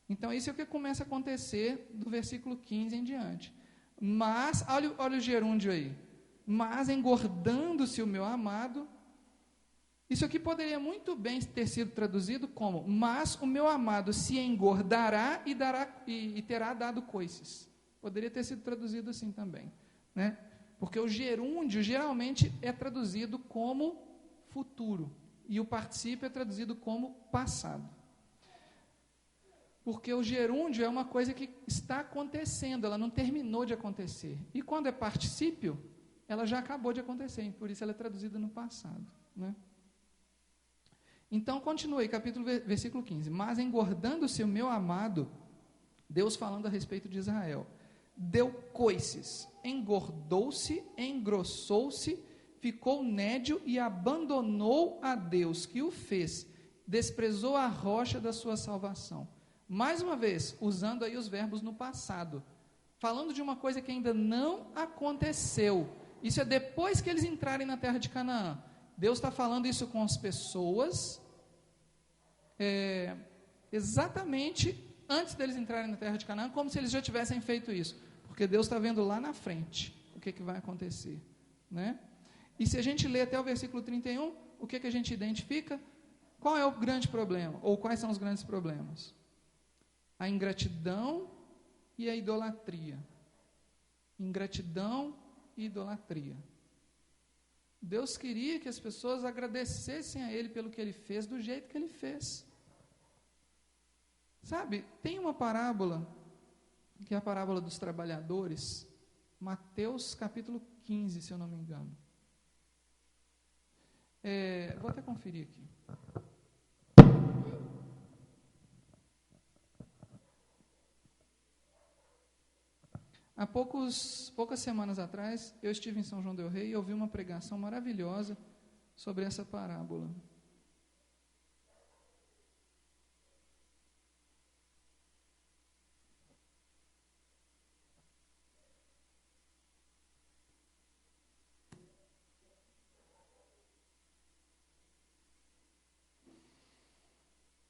[SPEAKER 1] Então, isso é o que começa a acontecer do versículo 15 em diante. Mas, olha o gerúndio aí, mas engordando-se o meu amado, isso aqui poderia muito bem ter sido traduzido como, mas o meu amado se engordará e terá dado coices. Poderia ter sido traduzido assim também, né? Porque o gerúndio geralmente é traduzido como futuro. E o particípio é traduzido como passado. Porque o gerúndio é uma coisa que está acontecendo, ela não terminou de acontecer. E quando é particípio, ela já acabou de acontecer, por isso ela é traduzida no passado. Né? Então, continue, versículo 15. Mas engordando-se o meu amado, Deus falando a respeito de Israel, deu coices, engordou-se, engrossou-se, ficou nédio e abandonou a Deus que o fez, desprezou a rocha da sua salvação. Mais uma vez, usando aí os verbos no passado, falando de uma coisa que ainda não aconteceu. Isso é depois que eles entrarem na terra de Canaã. Deus está falando isso com as pessoas, exatamente antes deles entrarem na terra de Canaã, como se eles já tivessem feito isso, porque Deus está vendo lá na frente o que vai acontecer, né? E se a gente ler até o versículo 31, o que a gente identifica? Qual é o grande problema? Ou quais são os grandes problemas? A ingratidão e a idolatria. Ingratidão e idolatria. Deus queria que as pessoas agradecessem a Ele pelo que Ele fez, do jeito que Ele fez. Sabe, tem uma parábola, que é a parábola dos trabalhadores, Mateus capítulo 15, se eu não me engano. Vou até conferir aqui. Há poucas semanas atrás, eu estive em São João del Rei e ouvi uma pregação maravilhosa sobre essa parábola.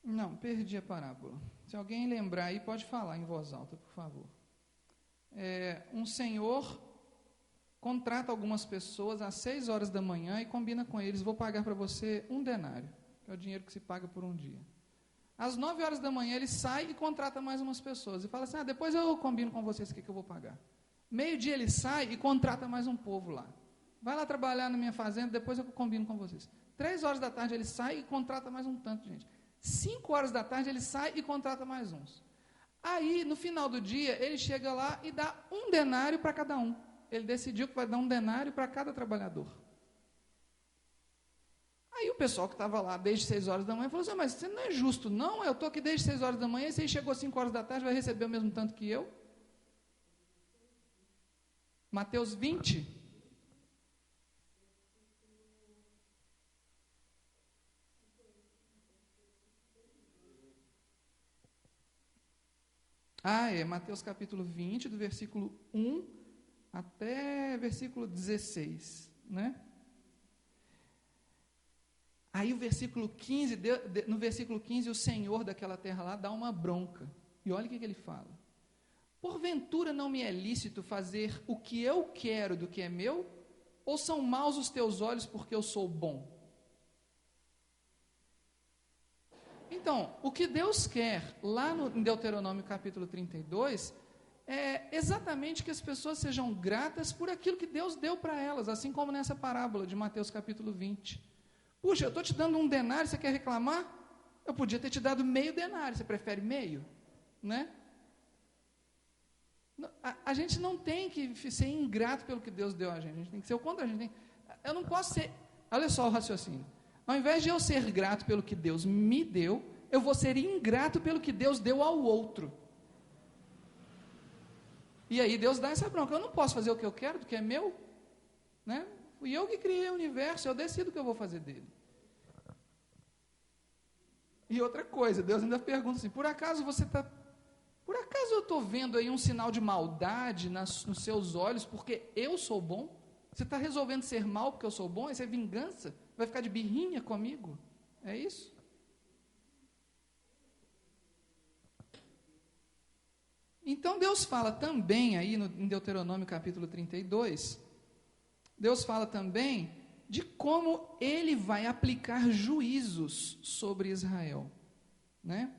[SPEAKER 1] Não, perdi a parábola. Se alguém lembrar aí, pode falar em voz alta, por favor. Um senhor contrata algumas pessoas às 6 horas da manhã e combina com eles: vou pagar para você 1 denário, que é o dinheiro que se paga por um dia. Às 9 horas da manhã ele sai e contrata mais umas pessoas e fala assim: depois eu combino com vocês o que eu vou pagar. Meio-dia ele sai e contrata mais um povo lá. Vai lá trabalhar na minha fazenda, depois eu combino com vocês. 3 horas da tarde ele sai e contrata mais um tanto de gente. 5 horas da tarde ele sai e contrata mais uns. Aí, no final do dia, ele chega lá e dá 1 denário para cada um. Ele decidiu que vai dar 1 denário para cada trabalhador. Aí o pessoal que estava lá desde 6 horas da manhã falou assim: mas você não é justo, não? Eu estou aqui desde 6 horas da manhã, e se ele chegou às 5 horas da tarde, vai receber o mesmo tanto que eu? Mateus 20. Mateus capítulo 20, do versículo 1 até versículo 16, né? Aí o versículo 15, no versículo 15, o Senhor daquela terra lá dá uma bronca. E olha o que ele fala: porventura não me é lícito fazer o que eu quero do que é meu? Ou são maus os teus olhos porque eu sou bom? Então, o que Deus quer lá em Deuteronômio capítulo 32 é exatamente que as pessoas sejam gratas por aquilo que Deus deu para elas, assim como nessa parábola de Mateus capítulo 20. Puxa, eu estou te dando 1 denário, você quer reclamar? Eu podia ter te dado meio denário, você prefere meio? Né? A gente não tem que ser ingrato pelo que Deus deu a gente tem que ser o contrário. Eu não posso ser, olha só o raciocínio. Ao invés de eu ser grato pelo que Deus me deu, eu vou ser ingrato pelo que Deus deu ao outro. E aí Deus dá essa bronca: eu não posso fazer o que eu quero, do que é meu, né? Fui eu que criei o universo, eu decido o que eu vou fazer dele. E outra coisa, Deus ainda pergunta assim: por acaso eu estou vendo aí um sinal de maldade nos seus olhos, porque eu sou bom? Você está resolvendo ser mal porque eu sou bom? Isso é vingança? Vai ficar de birrinha comigo? É isso? Então Deus fala também aí em Deuteronômio capítulo 32, Deus fala também de como Ele vai aplicar juízos sobre Israel, né?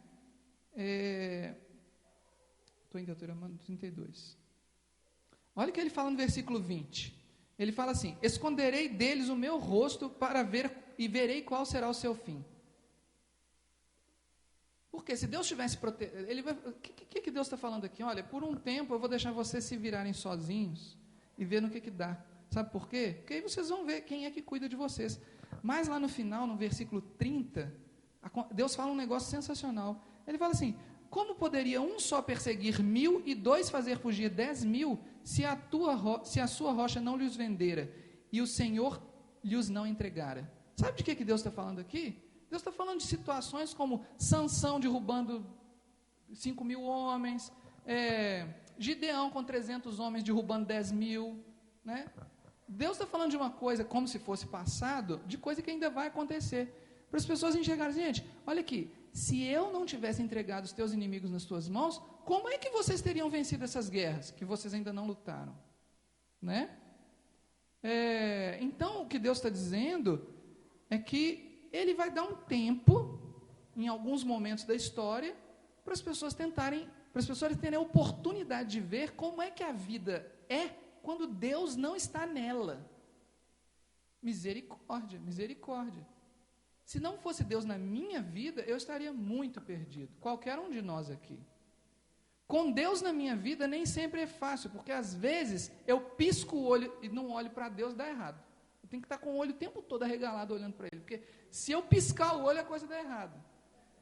[SPEAKER 1] Estou em Deuteronômio 32. Olha o que ele fala no versículo 20. Ele fala assim: esconderei deles o meu rosto para ver e verei qual será o seu fim. Porque se Deus tivesse protegido, o que Deus está falando aqui? Olha, por um tempo eu vou deixar vocês se virarem sozinhos e ver no que dá. Sabe por quê? Porque aí vocês vão ver quem é que cuida de vocês. Mas lá no final, no versículo 30, Deus fala um negócio sensacional. Ele fala assim: como poderia um só perseguir 1000 e 2 fazer fugir 10.000, se a sua rocha não lhes vendera, e o Senhor lhes não entregara. Sabe de que Deus está falando aqui? Deus está falando de situações como Sansão derrubando 5.000 homens, Gideão com 300 homens derrubando 10.000, né? Deus está falando de uma coisa como se fosse passado, de coisa que ainda vai acontecer, para as pessoas enxergarem, gente, olha aqui, se eu não tivesse entregado os teus inimigos nas tuas mãos, como é que vocês teriam vencido essas guerras, que vocês ainda não lutaram, né? Então, o que Deus está dizendo é que Ele vai dar um tempo, em alguns momentos da história, para as pessoas terem a oportunidade de ver como é que a vida é quando Deus não está nela. Misericórdia, misericórdia. Se não fosse Deus na minha vida, eu estaria muito perdido, qualquer um de nós aqui. Com Deus na minha vida nem sempre é fácil, porque às vezes eu pisco o olho e não olho para Deus, dá errado. Eu tenho que estar com o olho o tempo todo arregalado olhando para Ele, porque se eu piscar o olho a coisa dá errado.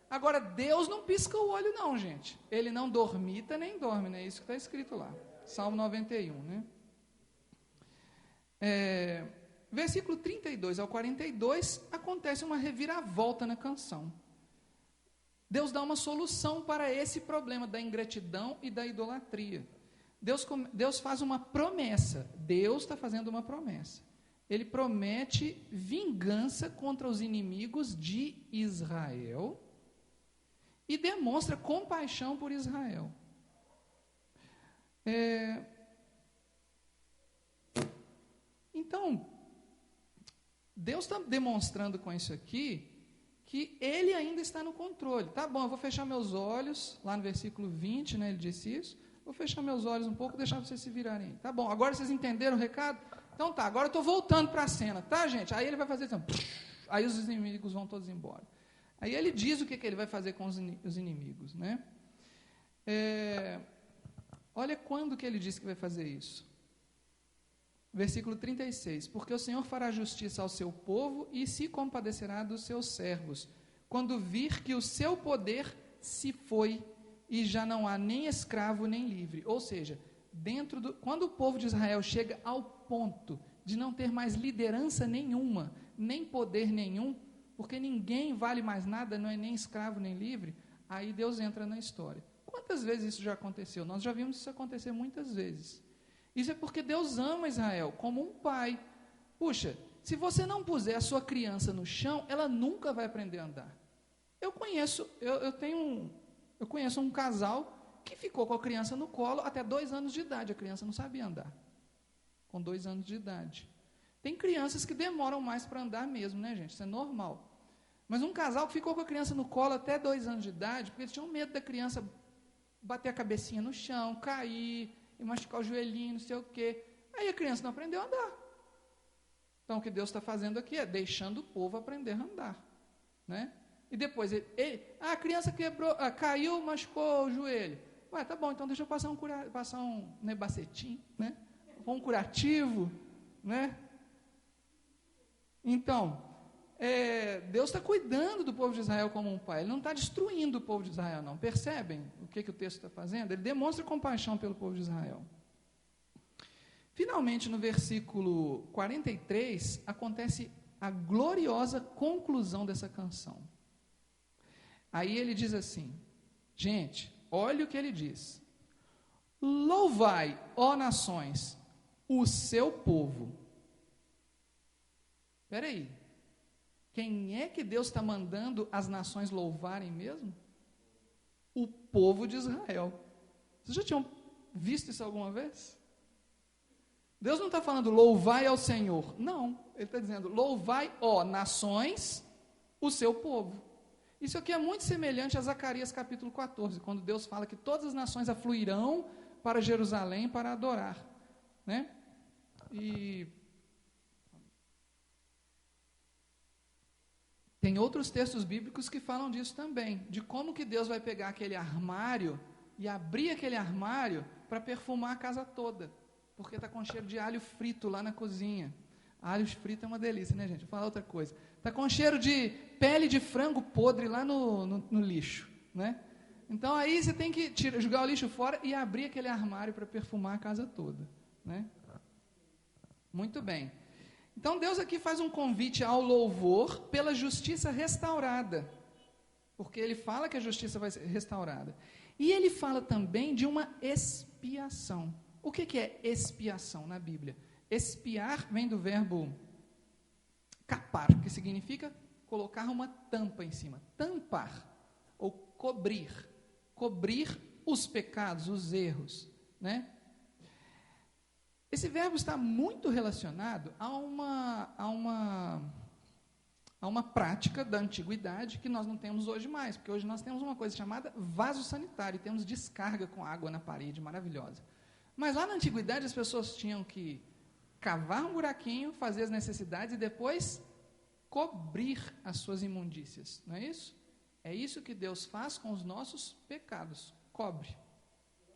[SPEAKER 1] Agora, Deus não pisca o olho não, gente. Ele não dormita nem dorme, né? Isso que está escrito lá, Salmo 91, né? Versículo 32 ao 42, acontece uma reviravolta na canção. Deus dá uma solução para esse problema da ingratidão e da idolatria. Deus faz uma promessa. Deus está fazendo uma promessa. Ele promete vingança contra os inimigos de Israel e demonstra compaixão por Israel. Então, Deus está demonstrando com isso aqui que Ele ainda está no controle. Tá bom, eu vou fechar meus olhos, lá no versículo 20, né, ele disse isso, vou fechar meus olhos um pouco, deixar vocês se virarem. Tá bom, agora vocês entenderam o recado? Então tá, agora eu estou voltando para a cena, tá, gente? Aí ele vai fazer assim, aí os inimigos vão todos embora. Aí ele diz o que ele vai fazer com os inimigos, né? Olha quando que ele disse que vai fazer isso. Versículo 36, porque o Senhor fará justiça ao seu povo e se compadecerá dos seus servos, quando vir que o seu poder se foi e já não há nem escravo nem livre. Ou seja, quando o povo de Israel chega ao ponto de não ter mais liderança nenhuma, nem poder nenhum, porque ninguém vale mais nada, não é nem escravo nem livre, aí Deus entra na história. Quantas vezes isso já aconteceu? Nós já vimos isso acontecer muitas vezes. Isso é porque Deus ama Israel como um pai. Puxa, se você não puser a sua criança no chão, ela nunca vai aprender a andar. Eu conheço um casal que ficou com a criança no colo até 2 anos de idade. A criança não sabia andar. Com 2 anos de idade. Tem crianças que demoram mais para andar mesmo, né, gente? Isso é normal. Mas um casal que ficou com a criança no colo até 2 anos de idade, porque eles tinham medo da criança bater a cabecinha no chão, cair e machucar o joelhinho, não sei o quê. Aí a criança não aprendeu a andar. Então, o que Deus está fazendo aqui é deixando o povo aprender a andar, né? E depois, a criança quebrou, caiu, machucou o joelho. Ué, tá bom, então deixa eu passar um nebacetim, né? Um curativo, né? Então, Deus está cuidando do povo de Israel como um pai. Ele não está destruindo o povo de Israel, não. Percebem o que o texto está fazendo? Ele demonstra compaixão pelo povo de Israel. Finalmente, no versículo 43, acontece a gloriosa conclusão dessa canção. Aí ele diz assim, gente, olha o que ele diz. Louvai, ó nações, o seu povo. Espera aí. Quem é que Deus está mandando as nações louvarem mesmo? O povo de Israel. Vocês já tinham visto isso alguma vez? Deus não está falando louvai ao Senhor. Não, Ele está dizendo louvai, ó nações, o seu povo. Isso aqui é muito semelhante a Zacarias capítulo 14, quando Deus fala que todas as nações afluirão para Jerusalém para adorar, né? E tem outros textos bíblicos que falam disso também, de como que Deus vai pegar aquele armário e abrir aquele armário para perfumar a casa toda, porque está com cheiro de alho frito lá na cozinha. Alho frito é uma delícia, né, gente? Vou falar outra coisa. Está com cheiro de pele de frango podre lá no lixo, né? Então aí você tem que jogar o lixo fora e abrir aquele armário para perfumar a casa toda, né? Muito bem. Então Deus aqui faz um convite ao louvor pela justiça restaurada, porque Ele fala que a justiça vai ser restaurada. E Ele fala também de uma expiação. O que é expiação na Bíblia? Expiar vem do verbo capar, que significa colocar uma tampa em cima. Tampar, ou cobrir. Cobrir os pecados, os erros, né? Esse verbo está muito relacionado a uma prática da antiguidade que nós não temos hoje mais, porque hoje nós temos uma coisa chamada vaso sanitário, e temos descarga com água na parede, maravilhosa. Mas lá na antiguidade as pessoas tinham que cavar um buraquinho, fazer as necessidades e depois cobrir as suas imundícias, não é isso? É isso que Deus faz com os nossos pecados, cobre,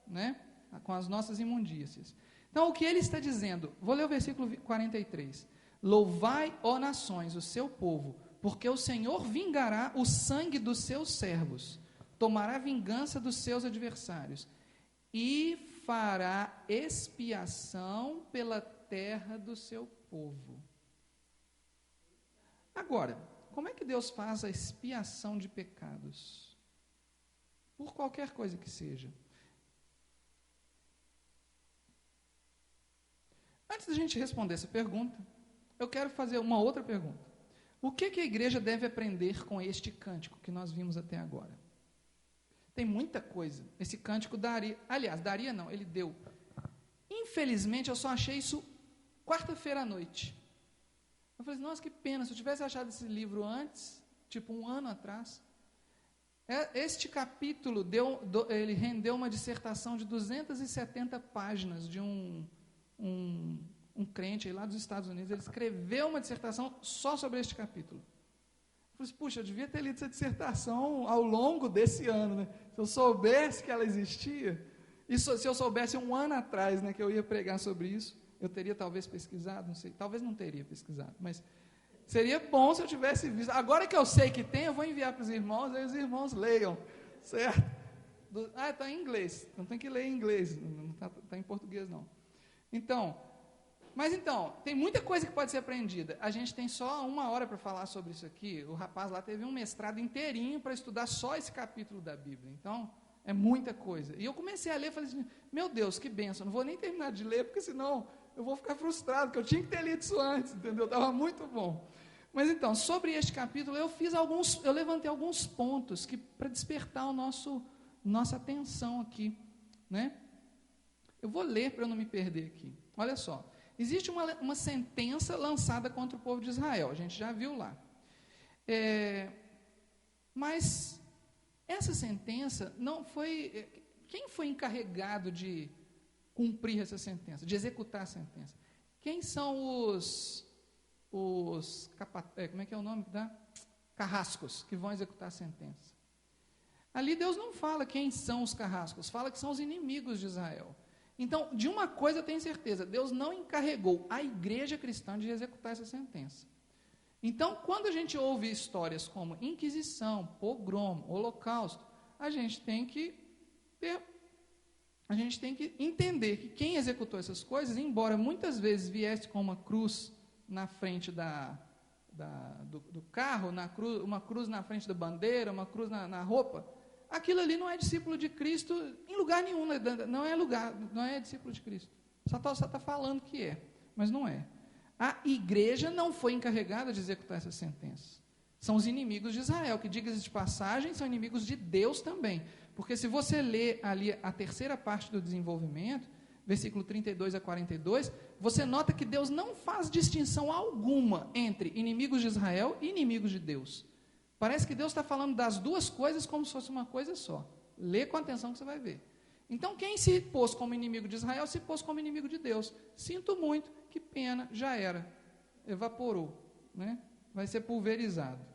[SPEAKER 1] né? Com as nossas imundícias. Então, o que ele está dizendo? Vou ler o versículo 43. Louvai, ó nações, o seu povo, porque o Senhor vingará o sangue dos seus servos, tomará vingança dos seus adversários, e fará expiação pela terra do seu povo. Agora, como é que Deus faz a expiação de pecados? Por qualquer coisa que seja. Antes da gente responder essa pergunta, eu quero fazer uma outra pergunta. O que a igreja deve aprender com este cântico que nós vimos até agora? Tem muita coisa. Esse cântico daria, aliás, daria não, ele deu. Infelizmente, eu só achei isso quarta-feira à noite. Eu falei, nossa, que pena, se eu tivesse achado esse livro antes, tipo 1 ano atrás. Este capítulo, ele rendeu uma dissertação de 270 páginas de um crente aí lá dos Estados Unidos. Ele escreveu uma dissertação só sobre este capítulo. Eu falei, puxa, eu devia ter lido essa dissertação ao longo desse ano, né? Se eu soubesse que ela existia, e se eu soubesse 1 ano atrás, né, que eu ia pregar sobre isso, eu teria talvez pesquisado, não sei, talvez não teria pesquisado, mas seria bom se eu tivesse visto. Agora que eu sei que tem, eu vou enviar para os irmãos, aí os irmãos leiam, certo? Está em inglês, não tem que ler em inglês, não está em português não. Então, tem muita coisa que pode ser aprendida. A gente tem só 1 hora para falar sobre isso aqui. O rapaz lá teve um mestrado inteirinho para estudar só esse capítulo da Bíblia. Então, é muita coisa. E eu comecei a ler e falei assim, meu Deus, que bênção, não vou nem terminar de ler, porque senão eu vou ficar frustrado, porque eu tinha que ter lido isso antes, entendeu? Estava muito bom. Mas então, sobre este capítulo, eu levantei alguns pontos para despertar nossa atenção aqui, né? Eu vou ler para eu não me perder aqui. Olha só, existe uma sentença lançada contra o povo de Israel, a gente já viu lá. Mas essa sentença não foi... Quem foi encarregado de cumprir essa sentença, de executar a sentença? Quem são os como é que é o nome? Carrascos, que vão executar a sentença. Ali Deus não fala quem são os carrascos, fala que são os inimigos de Israel. Então, de uma coisa eu tenho certeza, Deus não encarregou a igreja cristã de executar essa sentença. Então, quando a gente ouve histórias como Inquisição, Pogrom, Holocausto, a gente tem que entender que quem executou essas coisas, embora muitas vezes viesse com uma cruz na frente do carro, uma cruz na frente da bandeira, uma cruz na roupa, aquilo ali não é discípulo de Cristo em lugar nenhum, não é discípulo de Cristo. Só está falando que é, mas não é. A igreja não foi encarregada de executar essa sentença. São os inimigos de Israel, que, diga-se de passagem, são inimigos de Deus também. Porque se você ler ali a terceira parte do desenvolvimento, versículo 32 a 42, você nota que Deus não faz distinção alguma entre inimigos de Israel e inimigos de Deus. Parece que Deus está falando das duas coisas como se fosse uma coisa só. Lê com atenção que você vai ver. Então, quem se pôs como inimigo de Israel, se pôs como inimigo de Deus. Sinto muito, que pena, já era. Evaporou, né? Vai ser pulverizado.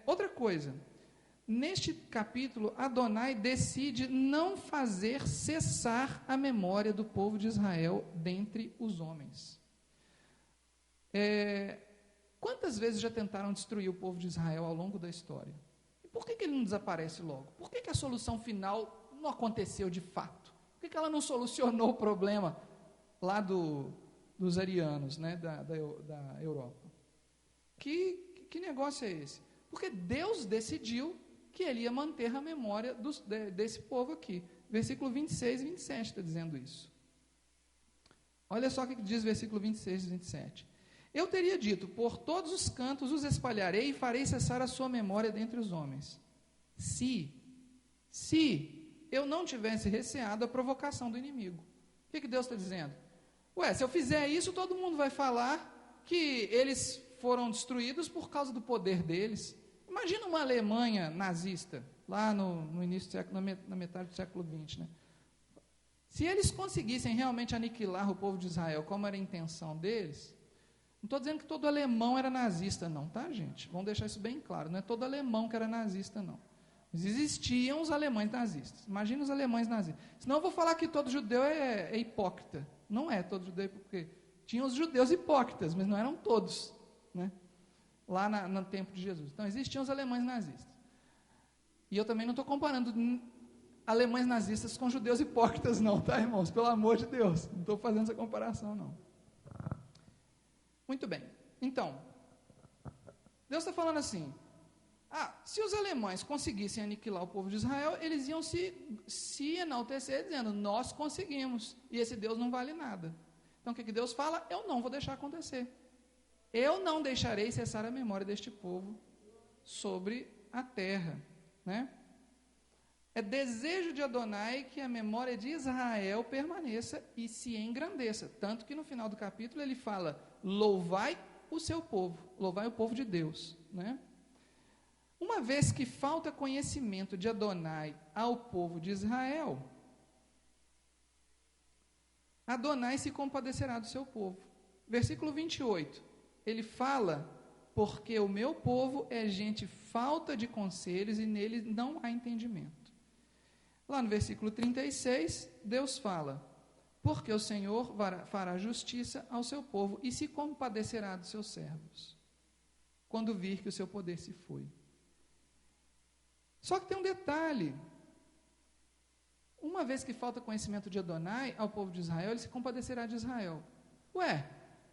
[SPEAKER 1] Outra coisa, neste capítulo, Adonai decide não fazer cessar a memória do povo de Israel dentre os homens. Quantas vezes já tentaram destruir o povo de Israel ao longo da história? E por que ele não desaparece logo? Por que a solução final não aconteceu de fato? Por que ela não solucionou o problema lá dos arianos, né, da Europa. Que negócio é esse? Porque Deus decidiu que ele ia manter a memória desse povo aqui. Versículo 26 e 27 está dizendo isso. Olha só o que diz versículo 26 e 27. Eu teria dito, por todos os cantos os espalharei e farei cessar a sua memória dentre os homens. Se eu não tivesse receado a provocação do inimigo. O que Deus está dizendo? Se eu fizer isso, todo mundo vai falar que eles foram destruídos por causa do poder deles. Imagina uma Alemanha nazista, lá no início do século, na metade do século XX, né? Se eles conseguissem realmente aniquilar o povo de Israel, como era a intenção deles, não estou dizendo que todo alemão era nazista, não, tá, gente? Vamos deixar isso bem claro, não é todo alemão que era nazista, não. Mas existiam os alemães nazistas. Imagina os alemães nazistas. Senão eu vou falar que todo judeu é hipócrita. Não é todo judeu, porque tinham os judeus hipócritas, mas não eram todos, né? Lá no tempo de Jesus. Então, existiam os alemães nazistas. E eu também não estou comparando alemães nazistas com judeus hipócritas, não, tá, irmãos? Pelo amor de Deus, não estou fazendo essa comparação, não. Muito bem. Então, Deus está falando assim, se os alemães conseguissem aniquilar o povo de Israel, eles iam se enaltecer dizendo, nós conseguimos, e esse Deus não vale nada. Então, o que Deus fala? Eu não vou deixar acontecer. Eu não deixarei cessar a memória deste povo sobre a terra, né? É desejo de Adonai que a memória de Israel permaneça e se engrandeça. Tanto que no final do capítulo ele fala, louvai o seu povo, louvai o povo de Deus, né? Uma vez que falta conhecimento de Adonai ao povo de Israel, Adonai se compadecerá do seu povo. Versículo 28. Ele fala, porque o meu povo é gente falta de conselhos e nele não há entendimento. Lá no versículo 36, Deus fala, porque o Senhor fará justiça ao seu povo e se compadecerá dos seus servos, quando vir que o seu poder se foi. Só que tem um detalhe, uma vez que falta conhecimento de Adonai ao povo de Israel, ele se compadecerá de Israel.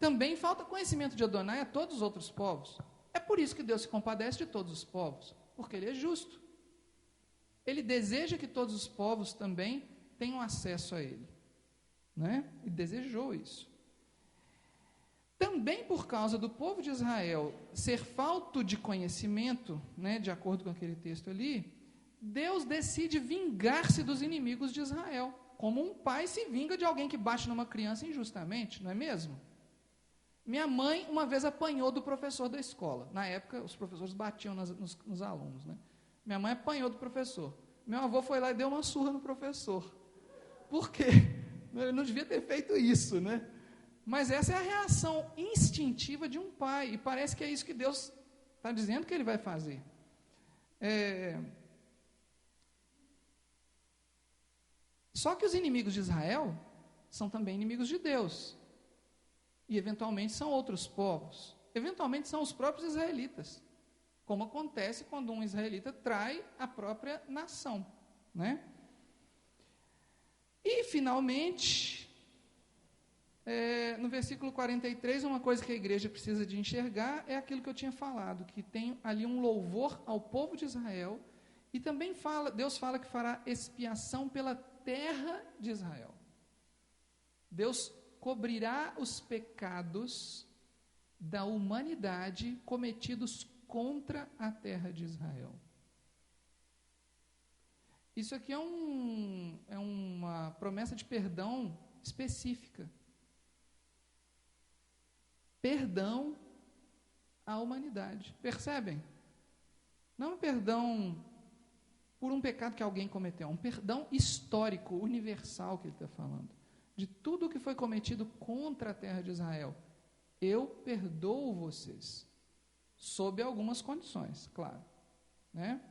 [SPEAKER 1] Também falta conhecimento de Adonai a todos os outros povos. É por isso que Deus se compadece de todos os povos, porque Ele é justo. Ele deseja que todos os povos também tenham acesso a Ele, né? E desejou isso. Também por causa do povo de Israel ser falto de conhecimento, né, de acordo com aquele texto ali, Deus decide vingar-se dos inimigos de Israel, como um pai se vinga de alguém que bate numa criança injustamente, não é mesmo? Minha mãe uma vez apanhou do professor da escola. Na época, os professores batiam nos alunos, né? Minha mãe apanhou do professor. Meu avô foi lá e deu uma surra no professor. Por quê? Ele não devia ter feito isso, né? Mas essa é a reação instintiva de um pai. E parece que é isso que Deus está dizendo que Ele vai fazer. Só que os inimigos de Israel são também inimigos de Deus. E eventualmente são outros povos. Eventualmente são os próprios israelitas. Como acontece quando um israelita trai a própria nação, né? E, finalmente, no versículo 43, uma coisa que a igreja precisa de enxergar é aquilo que eu tinha falado, que tem ali um louvor ao povo de Israel, e também Deus fala que fará expiação pela terra de Israel. Deus cobrirá os pecados da humanidade cometidos contra a terra de Israel. Isso aqui é uma promessa de perdão específica. Perdão à humanidade. Percebem? Não é um perdão por um pecado que alguém cometeu, é um perdão histórico, universal que ele está falando. De tudo o que foi cometido contra a terra de Israel. Eu perdoo vocês. Sob algumas condições, claro, né?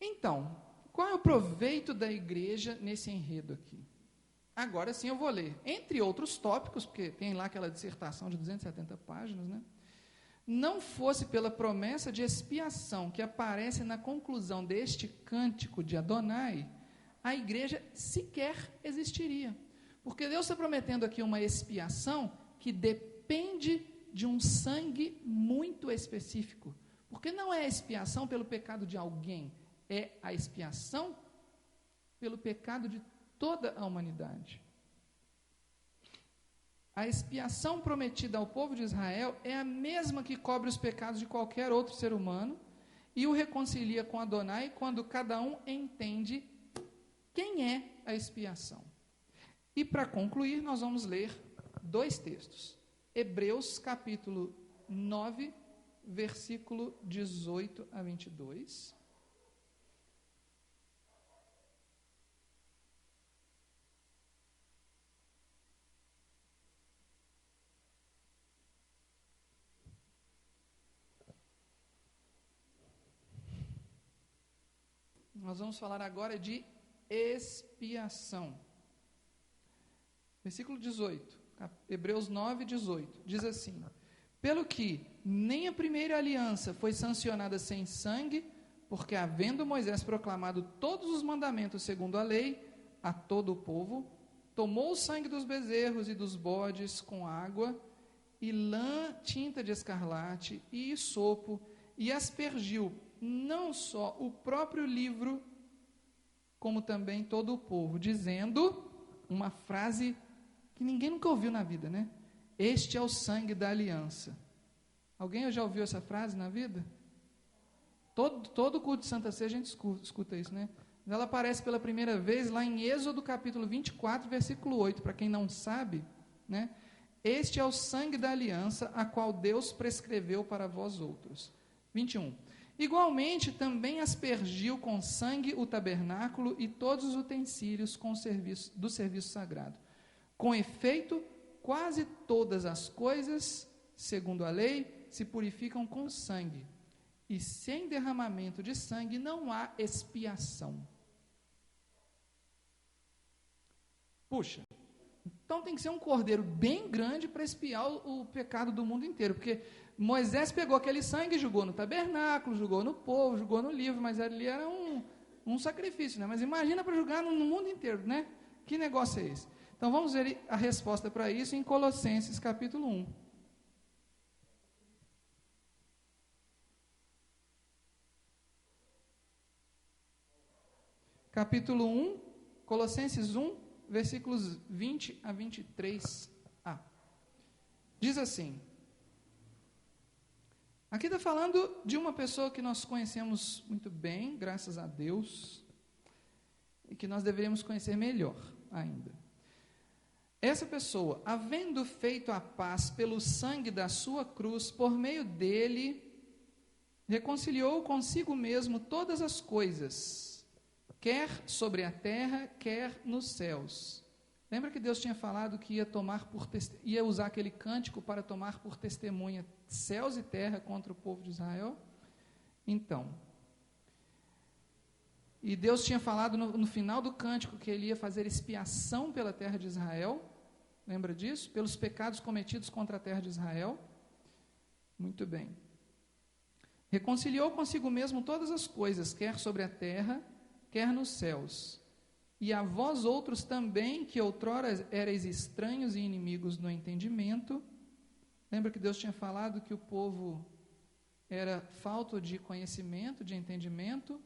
[SPEAKER 1] Então, qual é o proveito da igreja nesse enredo aqui? Agora sim eu vou ler. Entre outros tópicos, porque tem lá aquela dissertação de 270 páginas, né? Não fosse pela promessa de expiação que aparece na conclusão deste cântico de Adonai, a igreja sequer existiria. Porque Deus está prometendo aqui uma expiação que depende de um sangue muito específico. Porque não é a expiação pelo pecado de alguém, é a expiação pelo pecado de toda a humanidade. A expiação prometida ao povo de Israel é a mesma que cobre os pecados de qualquer outro ser humano e o reconcilia com Adonai quando cada um entende quem é a expiação. E para concluir, nós vamos ler 2 textos. Hebreus capítulo 9, versículo 18 a 22. Nós vamos falar agora de expiação. Versículo 18, Hebreus 9, 18, diz assim: pelo que nem a primeira aliança foi sancionada sem sangue, porque havendo Moisés proclamado todos os mandamentos segundo a lei, a todo o povo, tomou o sangue dos bezerros e dos bodes com água, e lã, tinta de escarlate e hisopo, e aspergiu não só o próprio livro, como também todo o povo, dizendo uma frase que ninguém nunca ouviu na vida, né? Este é o sangue da aliança. Alguém já ouviu essa frase na vida? Todo culto de Santa Ceia a gente escuta isso, né? Ela aparece pela primeira vez lá em Êxodo capítulo 24, versículo 8, para quem não sabe, né? Este é o sangue da aliança, a qual Deus prescreveu para vós outros. 21. Igualmente, também aspergiu com sangue o tabernáculo e todos os utensílios do serviço sagrado. Com efeito, quase todas as coisas, segundo a lei, se purificam com sangue. E sem derramamento de sangue não há expiação. Puxa, então tem que ser um cordeiro bem grande para expiar o pecado do mundo inteiro, porque Moisés pegou aquele sangue e jogou no tabernáculo, jogou no povo, jogou no livro, mas ali era um sacrifício, né? Mas imagina para jogar no mundo inteiro, né? Que negócio é esse? Então vamos ver a resposta para isso em Colossenses capítulo 1. Capítulo 1, Colossenses 1, versículos 20 a 23a. Diz assim: aqui está falando de uma pessoa que nós conhecemos muito bem, graças a Deus, e que nós deveríamos conhecer melhor ainda. Essa pessoa, havendo feito a paz pelo sangue da sua cruz, por meio dele, reconciliou consigo mesmo todas as coisas, quer sobre a terra, quer nos céus. Lembra que Deus tinha falado que ia usar aquele cântico para tomar por testemunha céus e terra contra o povo de Israel? Então, e Deus tinha falado no final do cântico que ele ia fazer expiação pela terra de Israel. Lembra disso? Pelos pecados cometidos contra a terra de Israel. Muito bem. Reconciliou consigo mesmo todas as coisas, quer sobre a terra, quer nos céus. E a vós outros também, que outrora erais estranhos e inimigos no entendimento. Lembra que Deus tinha falado que o povo era falto de conhecimento, de entendimento?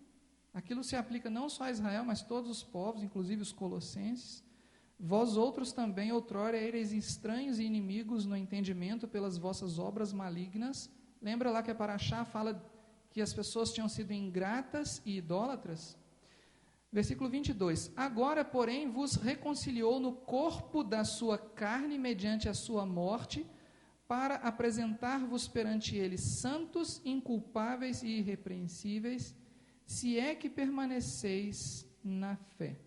[SPEAKER 1] Aquilo se aplica não só a Israel, mas todos os povos, inclusive os colossenses. Vós outros também outrora erais estranhos e inimigos no entendimento pelas vossas obras malignas. Lembra lá que a Paraxá fala que as pessoas tinham sido ingratas e idólatras? Versículo 22. Agora, porém, vos reconciliou no corpo da sua carne mediante a sua morte, para apresentar-vos perante ele santos, inculpáveis e irrepreensíveis, se é que permaneceis na fé.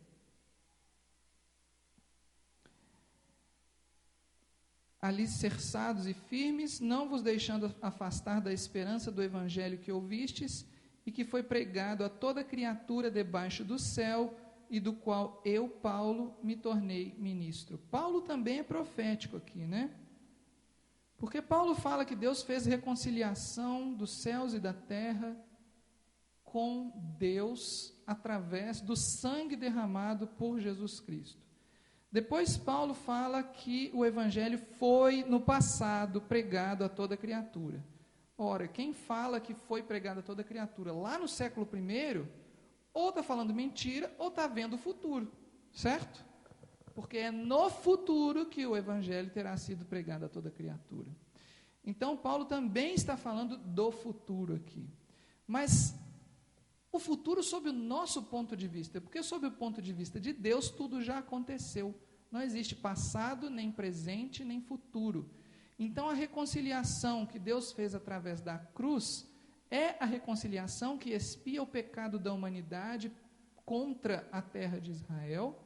[SPEAKER 1] Alicerçados e firmes, não vos deixando afastar da esperança do evangelho que ouvistes e que foi pregado a toda criatura debaixo do céu, e do qual eu, Paulo, me tornei ministro. Paulo também é profético aqui, né? Porque Paulo fala que Deus fez reconciliação dos céus e da terra com Deus através do sangue derramado por Jesus Cristo. Depois Paulo fala que o evangelho foi, no passado, pregado a toda criatura. Ora, quem fala que foi pregado a toda criatura lá no século I, ou está falando mentira, ou está vendo o futuro, certo? Porque é no futuro que o evangelho terá sido pregado a toda criatura. Então, Paulo também está falando do futuro aqui. Mas o futuro sob o nosso ponto de vista, porque sob o ponto de vista de Deus, tudo já aconteceu. Não existe passado, nem presente, nem futuro. Então, a reconciliação que Deus fez através da cruz é a reconciliação que expia o pecado da humanidade contra a terra de Israel,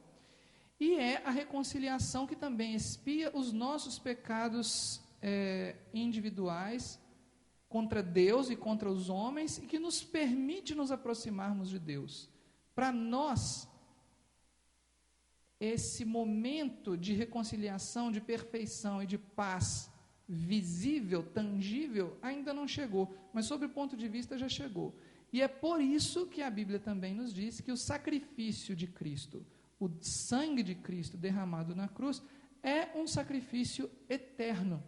[SPEAKER 1] e é a reconciliação que também expia os nossos pecados individuais contra Deus e contra os homens, e que nos permite nos aproximarmos de Deus. Para nós, esse momento de reconciliação, de perfeição e de paz visível, tangível, ainda não chegou, mas sob o ponto de vista já chegou. E é por isso que a Bíblia também nos diz que o sacrifício de Cristo, o sangue de Cristo derramado na cruz, é um sacrifício eterno,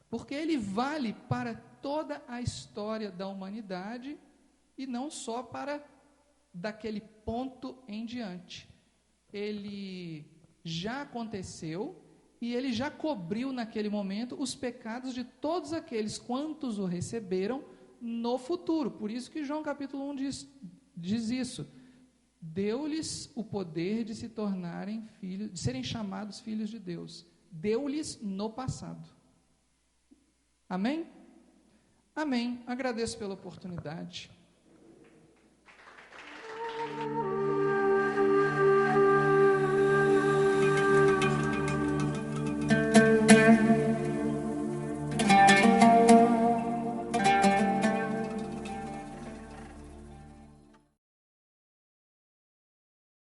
[SPEAKER 1] porque ele vale para toda a história da humanidade e não só para daquele ponto em diante. Ele já aconteceu e ele já cobriu naquele momento os pecados de todos aqueles quantos o receberam no futuro. Por isso que João capítulo 1 diz isso. Deu-lhes o poder de se tornarem filhos, de serem chamados filhos de Deus. Deu-lhes no passado. Amém? Amém. Agradeço pela oportunidade.